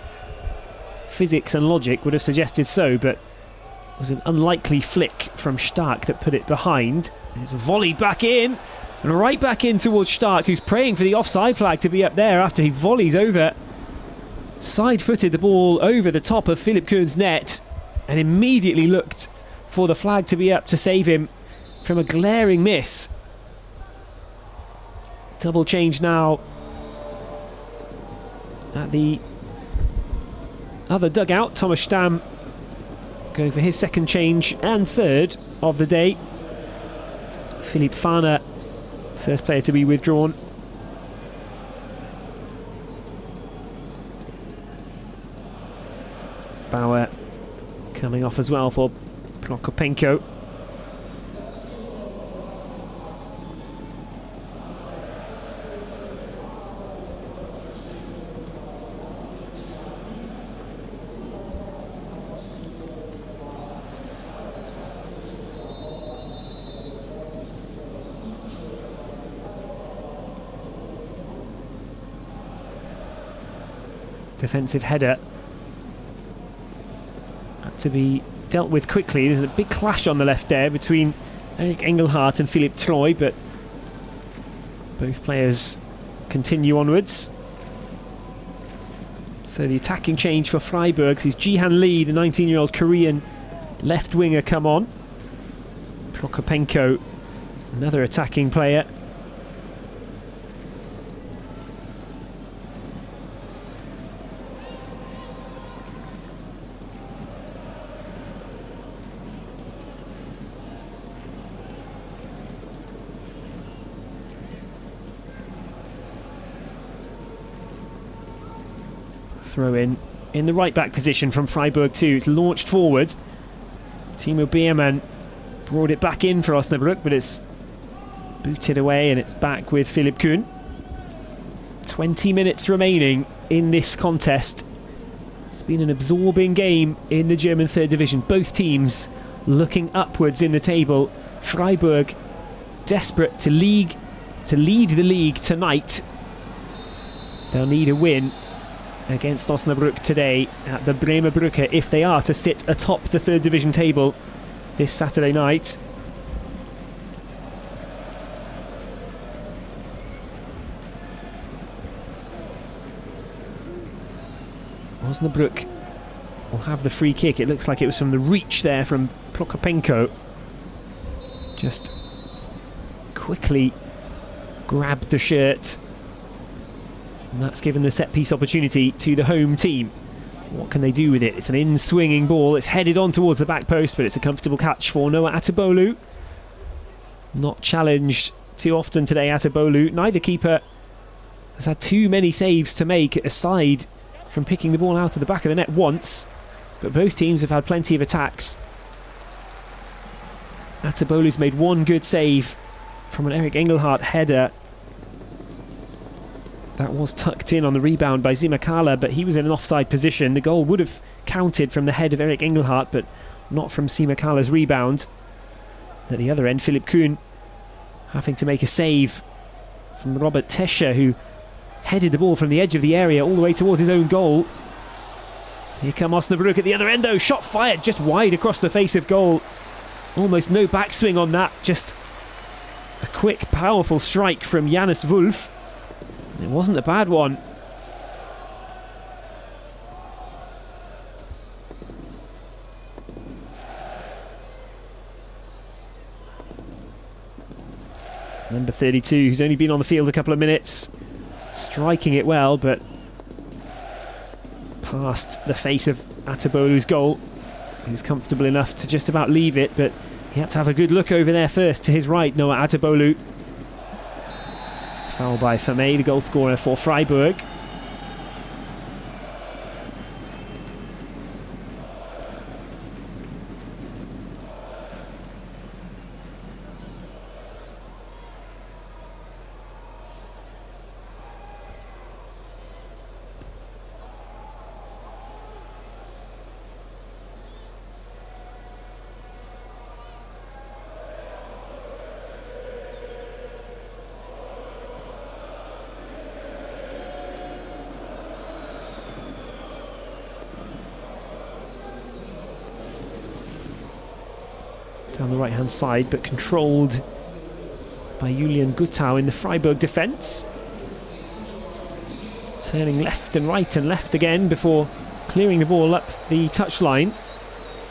Physics and logic would have suggested so, but it was an unlikely flick from Stark that put it behind. It's volleyed back in, and right back in towards Stark, who's praying for the offside flag to be up there after he volleys over. Side-footed the ball over the top of Philip Kuhn's net and immediately looked for the flag to be up to save him from a glaring miss. Double change now at the other dugout. Thomas Stamm going for his second change and third of the day. Philipp Fahner, first player to be withdrawn. Bauer coming off as well for Prokopenko. Defensive header to be dealt with quickly. There's a big clash on the left there between Eric Engelhardt and Philipp Troy, but both players continue onwards. So the attacking change for Freiburg is Jihan Lee, the 19-year-old Korean left winger, come on. Prokopenko, another attacking player. Throw in the right back position from Freiburg too. It's launched forward. Timo Biermann brought it back in for Osnabrück, but it's booted away and it's back with Philipp Kuhn. 20 minutes remaining in this contest. It's been an absorbing game in the German third division. Both teams looking upwards in the table. Freiburg desperate to lead the league tonight. They'll need a win against Osnabrück today at the Bremer Brücke if they are to sit atop the third division table this Saturday night. Osnabrück will have the free kick. It looks like it was from the reach there from Prokopenko. Just quickly grabbed the shirt. And that's given the set-piece opportunity to the home team. What can they do with it? It's an in-swinging ball. It's headed on towards the back post, but it's a comfortable catch for Noah Atebolu. Not challenged too often today, Atebolu. Neither keeper has had too many saves to make, aside from picking the ball out of the back of the net once. But both teams have had plenty of attacks. Atebolu's made one good save from an Eric Engelhardt header. That was tucked in on the rebound by Simakala, but he was in an offside position. The goal would have counted from the head of Eric Engelhardt, but not from Simakala's rebound. At the other end, Philipp Kuhn having to make a save from Robert Tesche, who headed the ball from the edge of the area all the way towards his own goal. Here come Osnabrück at the other end though. Shot fired just wide across the face of goal. Almost no backswing on that. Just a quick, powerful strike from Janus Wolf. It wasn't a bad one. Number 32, who's only been on the field a couple of minutes, striking it well, but past the face of Atebolu's goal. He was comfortable enough to just about leave it, but he had to have a good look over there first to his right, Noah Atebolu. Foul by Famé, the goal scorer for Freiburg. Down the right hand side, but controlled by Julian Guttau in the Freiburg defence. Turning left and right and left again before clearing the ball up the touchline.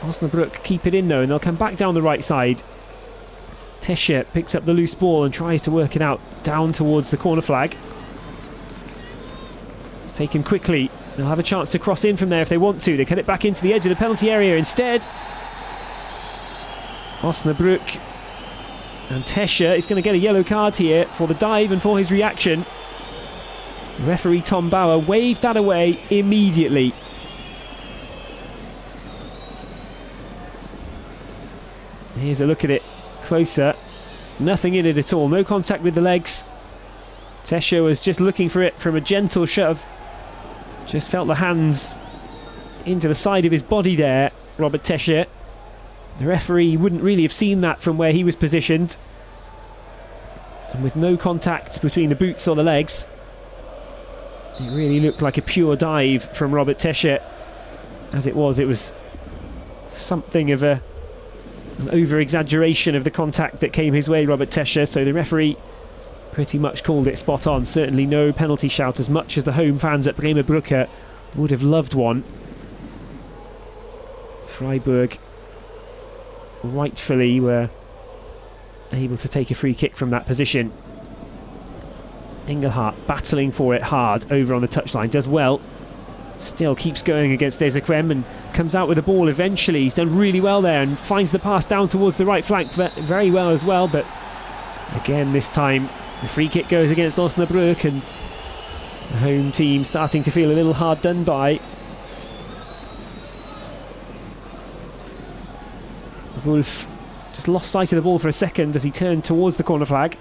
Osnabrück keep it in though, and they'll come back down the right side. Tesche picks up the loose ball and tries to work it out down towards the corner flag. It's taken quickly. They'll have a chance to cross in from there if they want to. They cut it back into the edge of the penalty area instead. Osnabrück and Tesche is going to get a yellow card here for the dive and for his reaction. Referee Tom Bauer waved that away immediately. Here's a look at it closer. Nothing in it at all, no contact with the legs. Tesche was just looking for it from a gentle shove. Just felt the hands into the side of his body there, Robert Tesche. The referee wouldn't really have seen that from where he was positioned. And with no contact between the boots or the legs, it really looked like a pure dive from Robert Tesche. As it was something of an over-exaggeration of the contact that came his way, Robert Tesche. So the referee pretty much called it spot on. Certainly no penalty shout, as much as the home fans at Bremer Brücke Would have loved one. Freiburg rightfully were able to take a free kick from that position. Engelhardt battling for it hard over on the touchline, does well. Still keeps going against Ezekwem and comes out with the ball eventually. He's done really well there and finds the pass down towards the right flank very well as well. But again, this time the free kick goes against Osnabrück, and the home team starting to feel a little hard done by. Wolf just lost sight of the ball for a second as he turned towards the corner flag.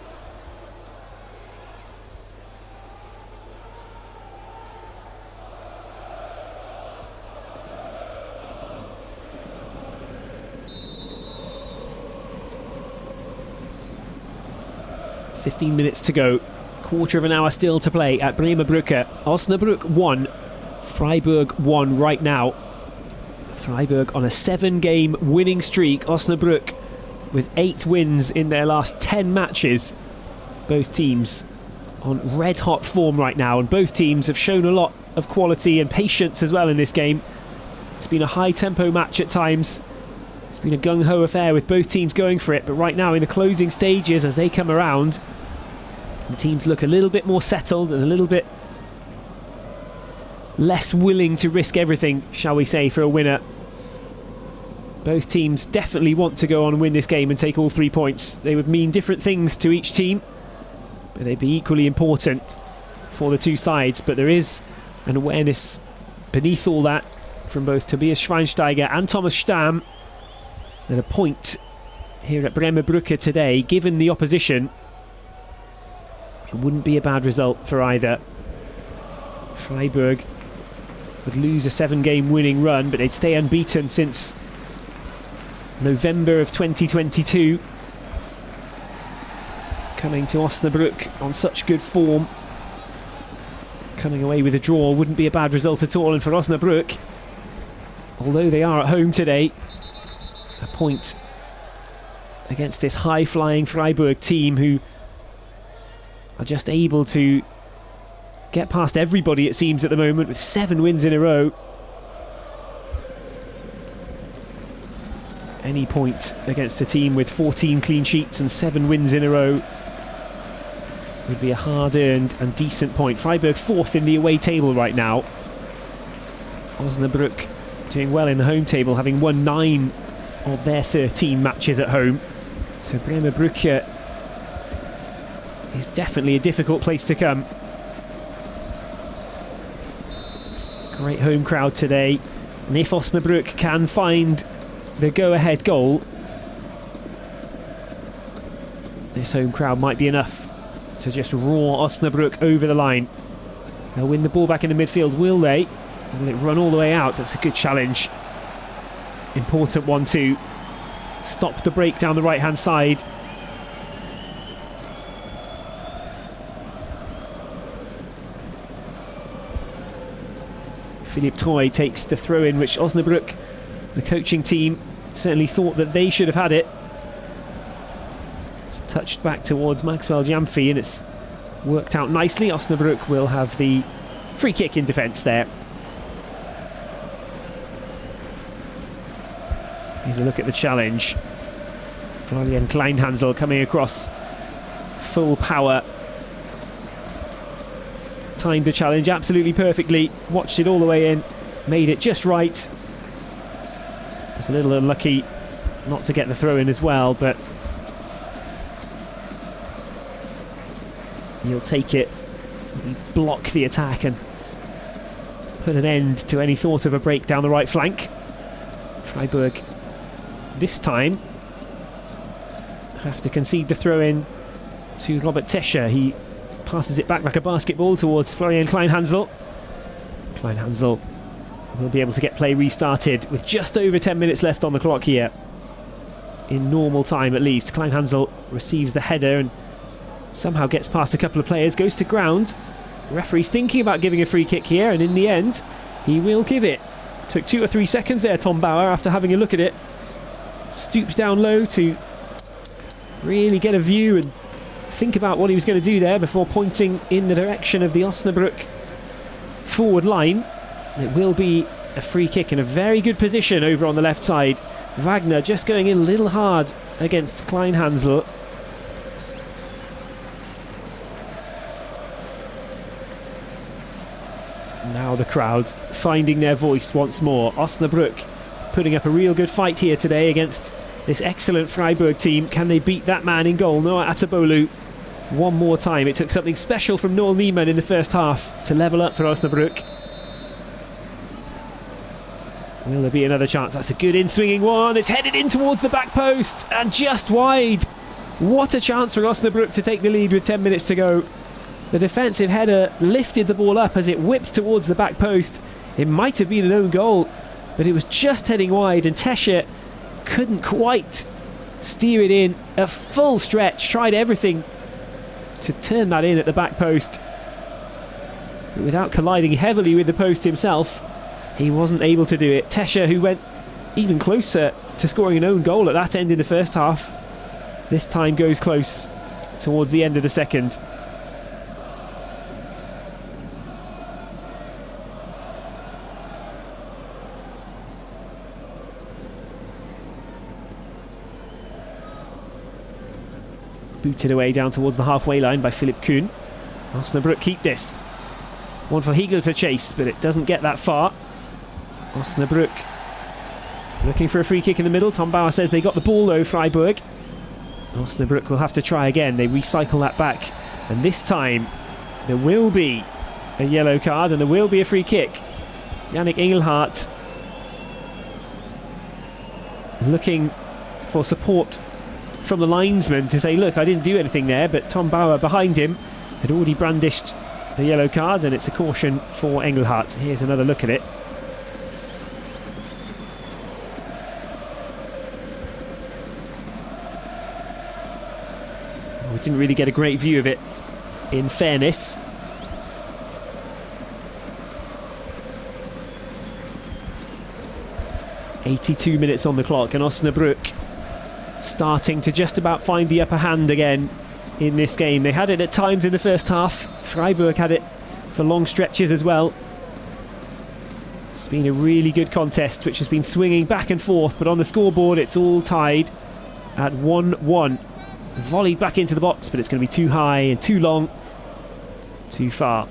"15 minutes to go, quarter of an hour still to play at Bremer Brücke. Osnabrück 1, Freiburg 1 right now. Freiburg on a 7-game winning streak. Osnabrück with 8 wins in their last 10 matches. Both teams on red-hot form right now, and both teams have shown a lot of quality and patience as well in this game. It's been a high-tempo match at times. It's been a gung-ho affair with both teams going for it, but right now in the closing stages as they come around, the teams look a little bit more settled and a little bit less willing to risk everything, shall we say, for a winner. Both teams definitely want to go on and win this game and take all 3 points. They would mean different things to each team, but they'd be equally important for the two sides. But there is an awareness beneath all that from both Tobias Schweinsteiger and Thomas Stamm that a point here at Bremer Brücke today, given the opposition, it wouldn't be a bad result for either. Freiburg would lose a 7-game winning run, but they'd stay unbeaten since November of 2022. Coming to Osnabrück on such good form, coming away with a draw wouldn't be a bad result at all. And for Osnabrück, although they are at home today, a point against this high-flying Freiburg team who are just able to get past everybody, it seems, at the moment, with 7 wins in a row. Any point against a team with 14 clean sheets and 7 wins in a row would be a hard-earned and decent point. Freiburg 4th in the away table right now. Osnabrück doing well in the home table, having won 9 of their 13 matches at home. So Bremer Brücke is definitely a difficult place to come. Great home crowd today, and if Osnabrück can find the go-ahead goal, this home crowd might be enough to just roar Osnabrück over the line. They'll win the ball back in the midfield, will they? Or will it run all the way out? That's a good challenge. Important one to stop the break down the right-hand side. Philippe Troy takes the throw-in, which Osnabrück, the coaching team, certainly thought that they should have had it. It's touched back towards Maxwell Jamfi, and it's worked out nicely. Osnabrück will have the free kick in defence there. Here's a look at the challenge. Florian Kleinhansel coming across full power. Timed the challenge absolutely perfectly, watched it all the way in, made it just right. Was a little unlucky not to get the throw in as well, but he'll take it, he'll block the attack and put an end to any thought of a break down the right flank. Freiburg this time have to concede the throw in to Robert Tescher. He passes it back like a basketball towards Florian Kleinhansel. Kleinhansel will be able to get play restarted with just over 10 minutes left on the clock here. In normal time at least. Kleinhansel receives the header and somehow gets past a couple of players, goes to ground. The referee's thinking about giving a free kick here, and in the end he will give it. Took 2 or 3 seconds there, Tom Bauer, after having a look at it. Stoops down low to really get a view and think about what he was going to do there before pointing in the direction of the Osnabrück forward line. It will be a free kick in a very good position over on the left side. Wagner just going in a little hard against Kleinhansel. Now the crowd finding their voice once more. Osnabrück putting up a real good fight here today against this excellent Freiburg team. Can they beat that man in goal, Noah Atabolu? One more time. It took something special from Noel Niemann in the first half to level up for Osnabrück. Will there be another chance? That's a good in-swinging one. It's headed in towards the back post and just wide. What a chance for Osnabrück to take the lead with 10 minutes to go. The defensive header lifted the ball up as it whipped towards the back post. It might have been an own goal, but it was just heading wide, and Tesche couldn't quite steer it in. A full stretch, tried everything to turn that in at the back post, but without colliding heavily with the post himself, he wasn't able to do it. Tesche, who went even closer to scoring an own goal at that end in the first half, this time goes close towards the end of the second. Booted away down towards the halfway line by Philipp Kuhn. Osnabrück keep this. One for Hegel to chase, but it doesn't get that far. Osnabrück looking for a free kick in the middle. Tom Bauer says they got the ball though, Freiburg. Osnabrück will have to try again. They recycle that back, and this time there will be a yellow card and there will be a free kick. Yannick Engelhardt looking for support from the linesman to say, look, I didn't do anything there, but Tom Bauer behind him had already brandished the yellow card, and it's a caution for Engelhardt. Here's another look at it. We didn't really get a great view of it, in fairness. "82 minutes on the clock, and Osnabrück starting to just about find the upper hand again in this game. They had it at times in the first half. Freiburg had it for long stretches as well. It's been a really good contest, which has been swinging back and forth, but on the scoreboard it's all tied at 1-1. Volleyed back into the box, but it's going to be too high and too long, too far.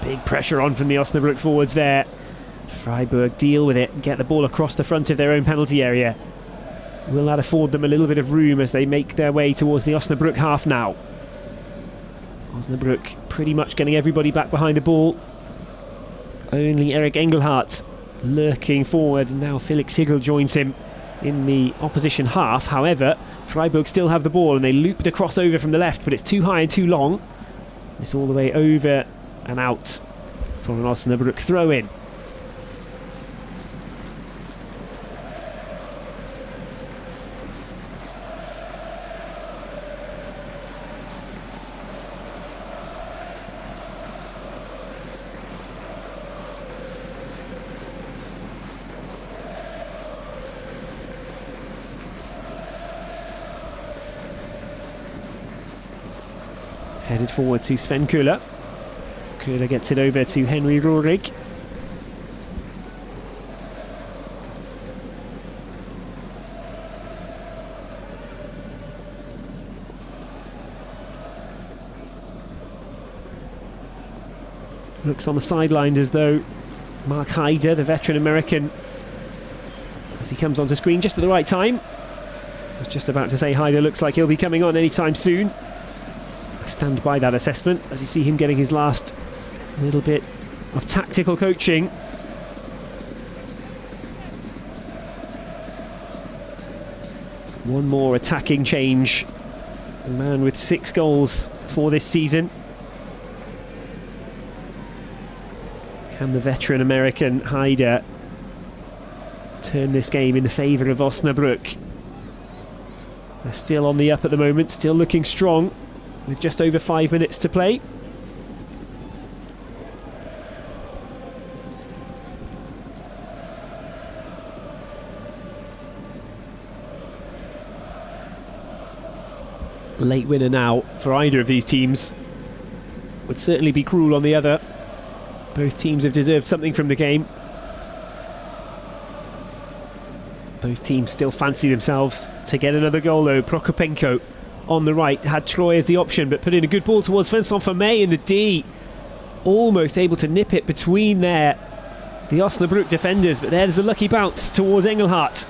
Big pressure on from the Osnabrück forwards there. Freiburg deal with it and get the ball across the front of their own penalty area. Will that afford them a little bit of room as they make their way towards the Osnabrück half now? Osnabrück pretty much getting everybody back behind the ball. Only Eric Engelhardt lurking forward. Now Felix Higel joins him in the opposition half. However, Freiburg still have the ball and they looped a crossover from the left, but it's too high and too long. It's all the way over and out for an Osnabrück throw-in. Headed forward to Sven Köhler. Köhler gets it over to Henry Rohrig. Looks on the sidelines as though Mark Haider, the veteran American, as he comes onto screen just at the right time. I was just about to say Haider looks like he'll be coming on anytime soon. I stand by that assessment as you see him getting his last little bit of tactical coaching. One more attacking change. A man with 6 goals for this season. Can the veteran American Haider turn this game in the favour of Osnabrück? They're still on the up at the moment, still looking strong with just over 5 minutes to play. Late winner now for either of these teams would certainly be cruel on the other. Both teams have deserved something from the game. Both teams still fancy themselves to get another goal though. Prokopenko on the right had Troy as the option, but put in a good ball towards Vincent Vermey in the D. Almost able to nip it between there, the Osnabrück defenders, but there's a lucky bounce towards Engelhardt.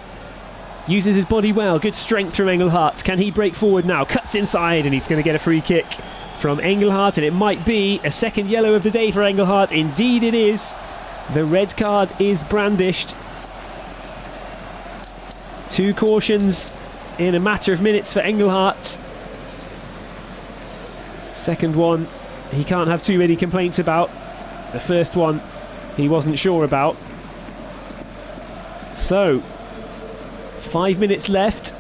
Uses his body well, good strength from Engelhardt. Can he break forward now? Cuts inside and he's going to get a free kick from Engelhardt, and it might be a second yellow of the day for Engelhardt. Indeed it is. The red card is brandished. 2 cautions in a matter of minutes for Engelhardt. Second one he can't have too many complaints about. The first one he wasn't sure about. So 5 minutes left.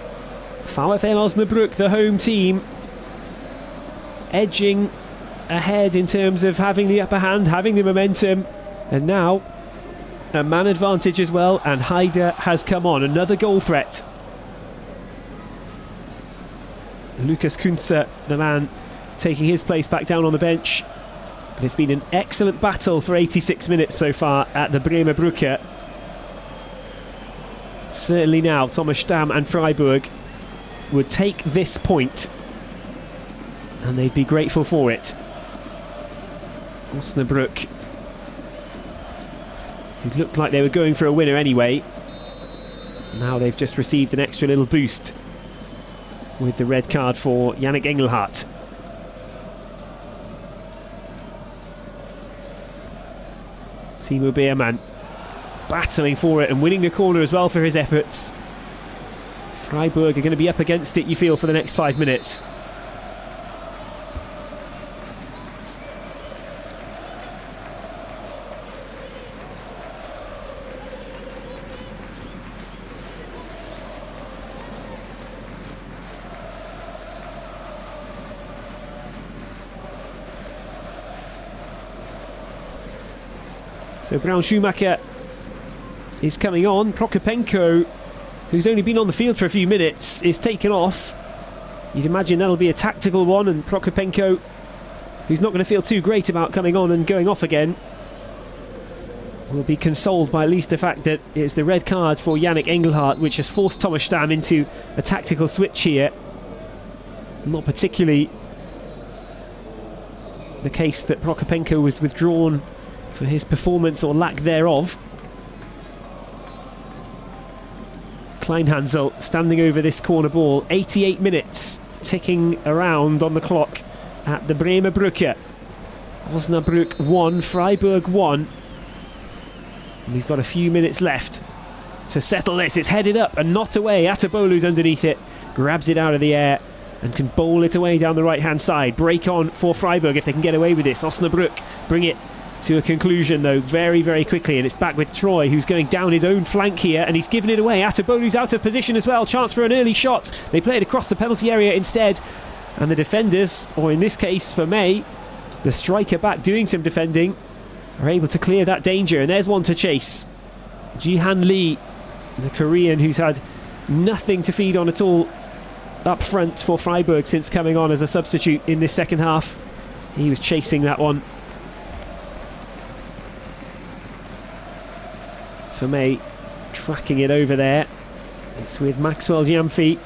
VfL Osnabrück, the home team, edging ahead in terms of having the upper hand, having the momentum, and now a man advantage as well, and Haider has come on. Another goal threat. Lukas Kunze, the man taking his place back down on the bench. But it's been an excellent battle for 86 minutes so far at the Bremer Brücke. Certainly now Thomas Stamm and Freiburg would take this point and they'd be grateful for it. Osnabrück, who looked like they were going for a winner anyway, now they've just received an extra little boost with the red card for Yannick Engelhardt. Timo Beermann battling for it and winning the corner as well for his efforts. Freiburg are going to be up against it, you feel, for the next 5 minutes. So Brown Schumacher is coming on. Prokopenko, who's only been on the field for a few minutes, is taken off. You'd imagine that'll be a tactical one, and Prokopenko, who's not going to feel too great about coming on and going off again, will be consoled by at least the fact that it's the red card for Yannick Engelhardt, which has forced Thomas Stamm into a tactical switch here. Not particularly the case that Prokopenko was withdrawn for his performance or lack thereof. Kleinhansel standing over this corner ball. 88 minutes ticking around on the clock at the Bremer Brücke. Osnabrück 1, Freiburg 1. We've got a few minutes left to settle this. It's headed up and not away. Atabolu's underneath it, grabs it out of the air and can bowl it away down the right hand side. Break on for Freiburg if they can get away with this. Osnabrück bring it to a conclusion though very, very quickly, and it's back with Troy, who's going down his own flank here, and he's given it away. Atabolu's out of position as well. Chance for an early shot. They play it across the penalty area instead, and the defenders, or in this case for May, the striker back doing some defending, are able to clear that danger. And there's one to chase. Jihan Lee, the Korean who's had nothing to feed on at all up front for Freiburg since coming on as a substitute in this second half. He was chasing that one. Vermey tracking it over there. It's with Maxwell Gyamfi.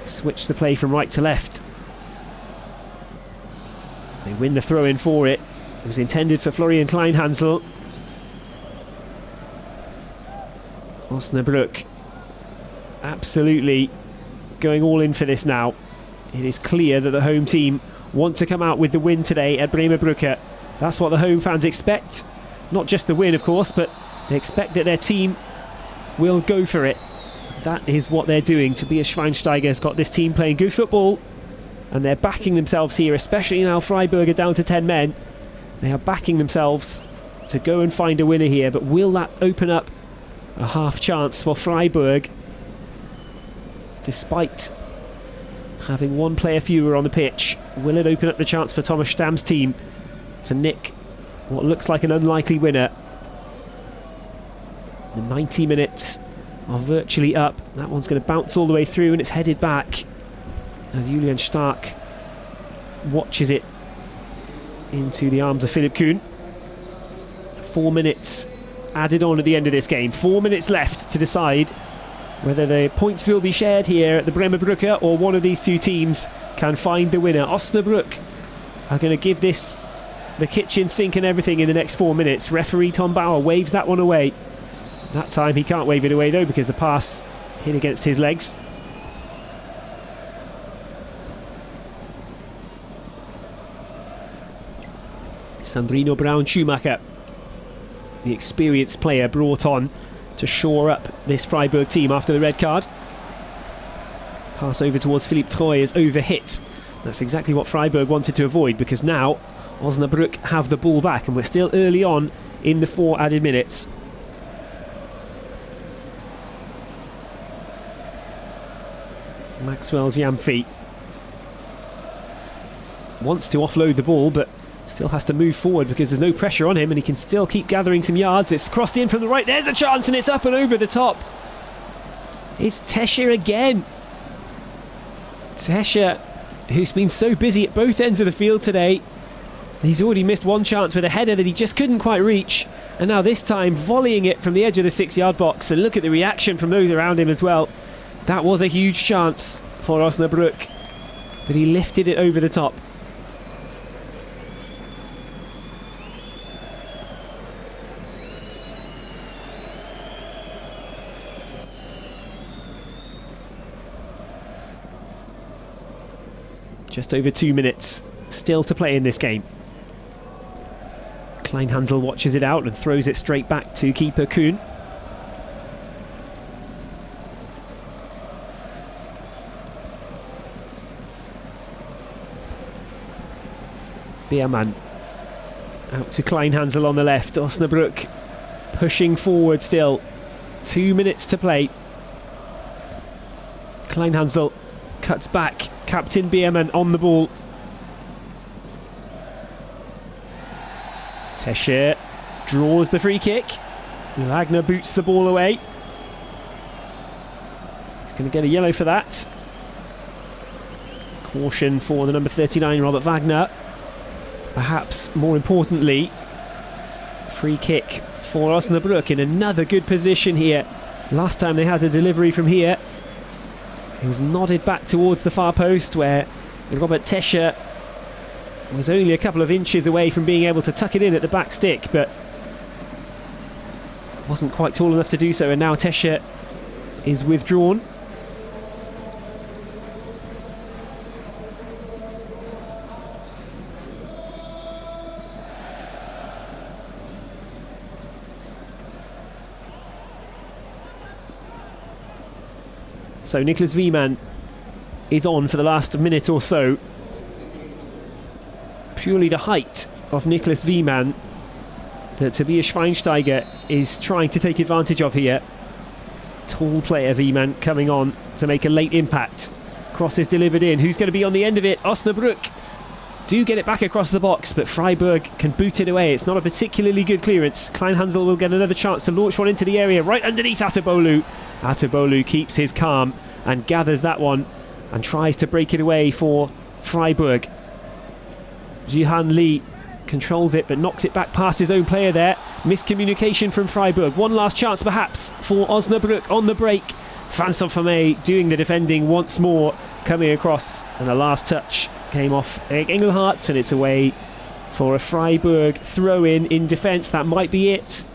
Switch the play from right to left. They win the throw in for it. It was intended for Florian Kleinhansel. Osnabrück absolutely going all in for this now. It is clear that the home team want to come out with the win today at Bremer Brücke. That's what the home fans expect. Not just the win, of course, but they expect that their team will go for it. That is what they're doing. Tobias Schweinsteiger's got this team playing good football, and they're backing themselves here, especially now Freiburg are down to 10 men. They are backing themselves to go and find a winner here, but will that open up a half chance for Freiburg despite having one player fewer on the pitch. Will it open up the chance for Thomas Stamm's team to nick what looks like an unlikely winner? The 90 minutes are virtually up. That one's going to bounce all the way through, and it's headed back as Julian Stark watches it into the arms of Philipp Kuhn. 4 minutes added on at the end of this game. 4 minutes left to decide whether the points will be shared here at the Bremer Brücke or one of these two teams can find the winner. Osnabrück are going to give this the kitchen sink and everything in the next 4 minutes. Referee Tom Bauer waves that one away. That time he can't wave it away though, because the pass hit against his legs. Sandrino Braun-Schumacher, the experienced player brought on to shore up this Freiburg team after the red card. Pass over towards Philipp Troy is overhit. That's exactly what Freiburg wanted to avoid, because now Osnabrück have the ball back and we're still early on in the 4 added minutes. Maxwell Gyamfi wants to offload the ball, but still has to move forward because there's no pressure on him, and he can still keep gathering some yards. It's crossed in from the right. There's a chance, and it's up and over the top. It's Tesche again. Tesche, who's been so busy at both ends of the field today. He's already missed one chance with a header that he just couldn't quite reach, and now this time volleying it from the edge of the 6-yard box. And look at the reaction from those around him as well. That was a huge chance for Osnabrück, but he lifted it over the top. Just over 2 minutes still to play in this game. Kleinhansel watches it out and throws it straight back to keeper Kuhn. Biermann out to Kleinhansel on the left. Osnabrück pushing forward still. 2 minutes to play. Kleinhansel cuts back. Captain Biermann on the ball. Tesche draws the free kick. Wagner boots the ball away. He's going to get a yellow for that. Caution for the number 39, Robert Wagner. Perhaps more importantly, free kick for Osnabrück in another good position here. Last time they had a delivery from here, it was nodded back towards the far post, where Robert Tesche was only a couple of inches away from being able to tuck it in at the back stick, but wasn't quite tall enough to do so, and now Tesche is withdrawn. So Niklas Wiemann is on for the last minute or so. Purely the height of Niklas Wiemann that Tobias Schweinsteiger is trying to take advantage of here. Tall player Wiemann coming on to make a late impact. Cross is delivered in. Who's going to be on the end of it? Osnabrück do get it back across the box, but Freiburg can boot it away. It's not a particularly good clearance. Kleinhansel will get another chance to launch one into the area right underneath Atebolu. Atebolu keeps his calm and gathers that one and tries to break it away for Freiburg. Jihan Lee controls it but knocks it back past his own player there. Miscommunication from Freiburg. One last chance perhaps for Osnabrück on the break. Vincent Vermey doing the defending once more, coming across, and the last touch came off Erik Engelhardt, and it's away for a Freiburg throw-in in defence. That might be it.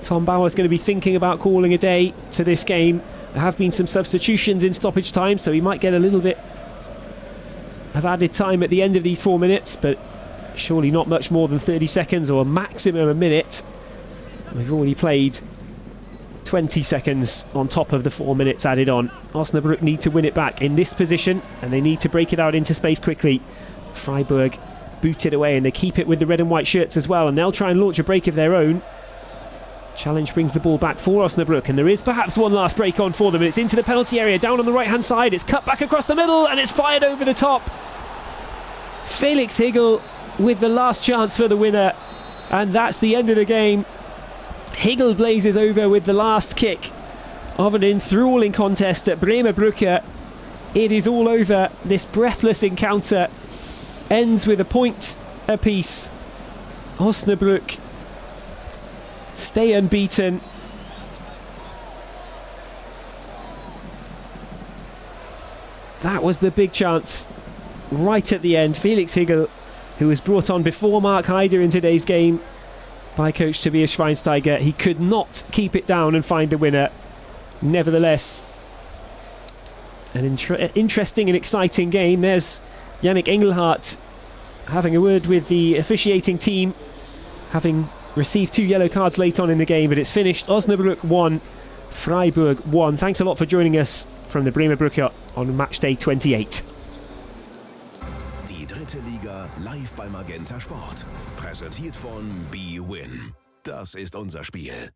Tom Bauer's going to be thinking about calling a day to this game. There have been some substitutions in stoppage time, so he might get a little bit of added time at the end of these 4 minutes, but surely not much more than 30 seconds or a maximum a minute. We've already played 20 seconds on top of the 4 minutes added on. Osnabrück need to win it back in this position, and they need to break it out into space quickly. Freiburg boot it away, and they keep it with the red and white shirts as well, and they'll try and launch a break of their own. Challenge brings the ball back for Osnabrück, and there is perhaps one last break on for them. It's into the penalty area, down on the right hand side. It's cut back across the middle, and it's fired over the top. Felix Higel with the last chance for the winner, and that's the end of the game. Higel blazes over with the last kick of an enthralling contest at Bremer Brücke. It is all over. This breathless encounter ends with a point apiece. Osnabrück stay unbeaten. That was the big chance right at the end. Felix Higel, who was brought on before Mark Haider in today's game by coach Tobias Schweinsteiger, he could not keep it down and find the winner. Nevertheless, an interesting and exciting game. There's Yannick Engelhardt having a word with the officiating team, having received 2 yellow cards late on in the game, but it's finished. Osnabrück 1, Freiburg 1. Thanks a lot for joining us from the Bremer Brücke on Matchday 28. Die dritte Liga live bei Magenta Sport. Präsentiert von bwin. Das ist unser Spiel.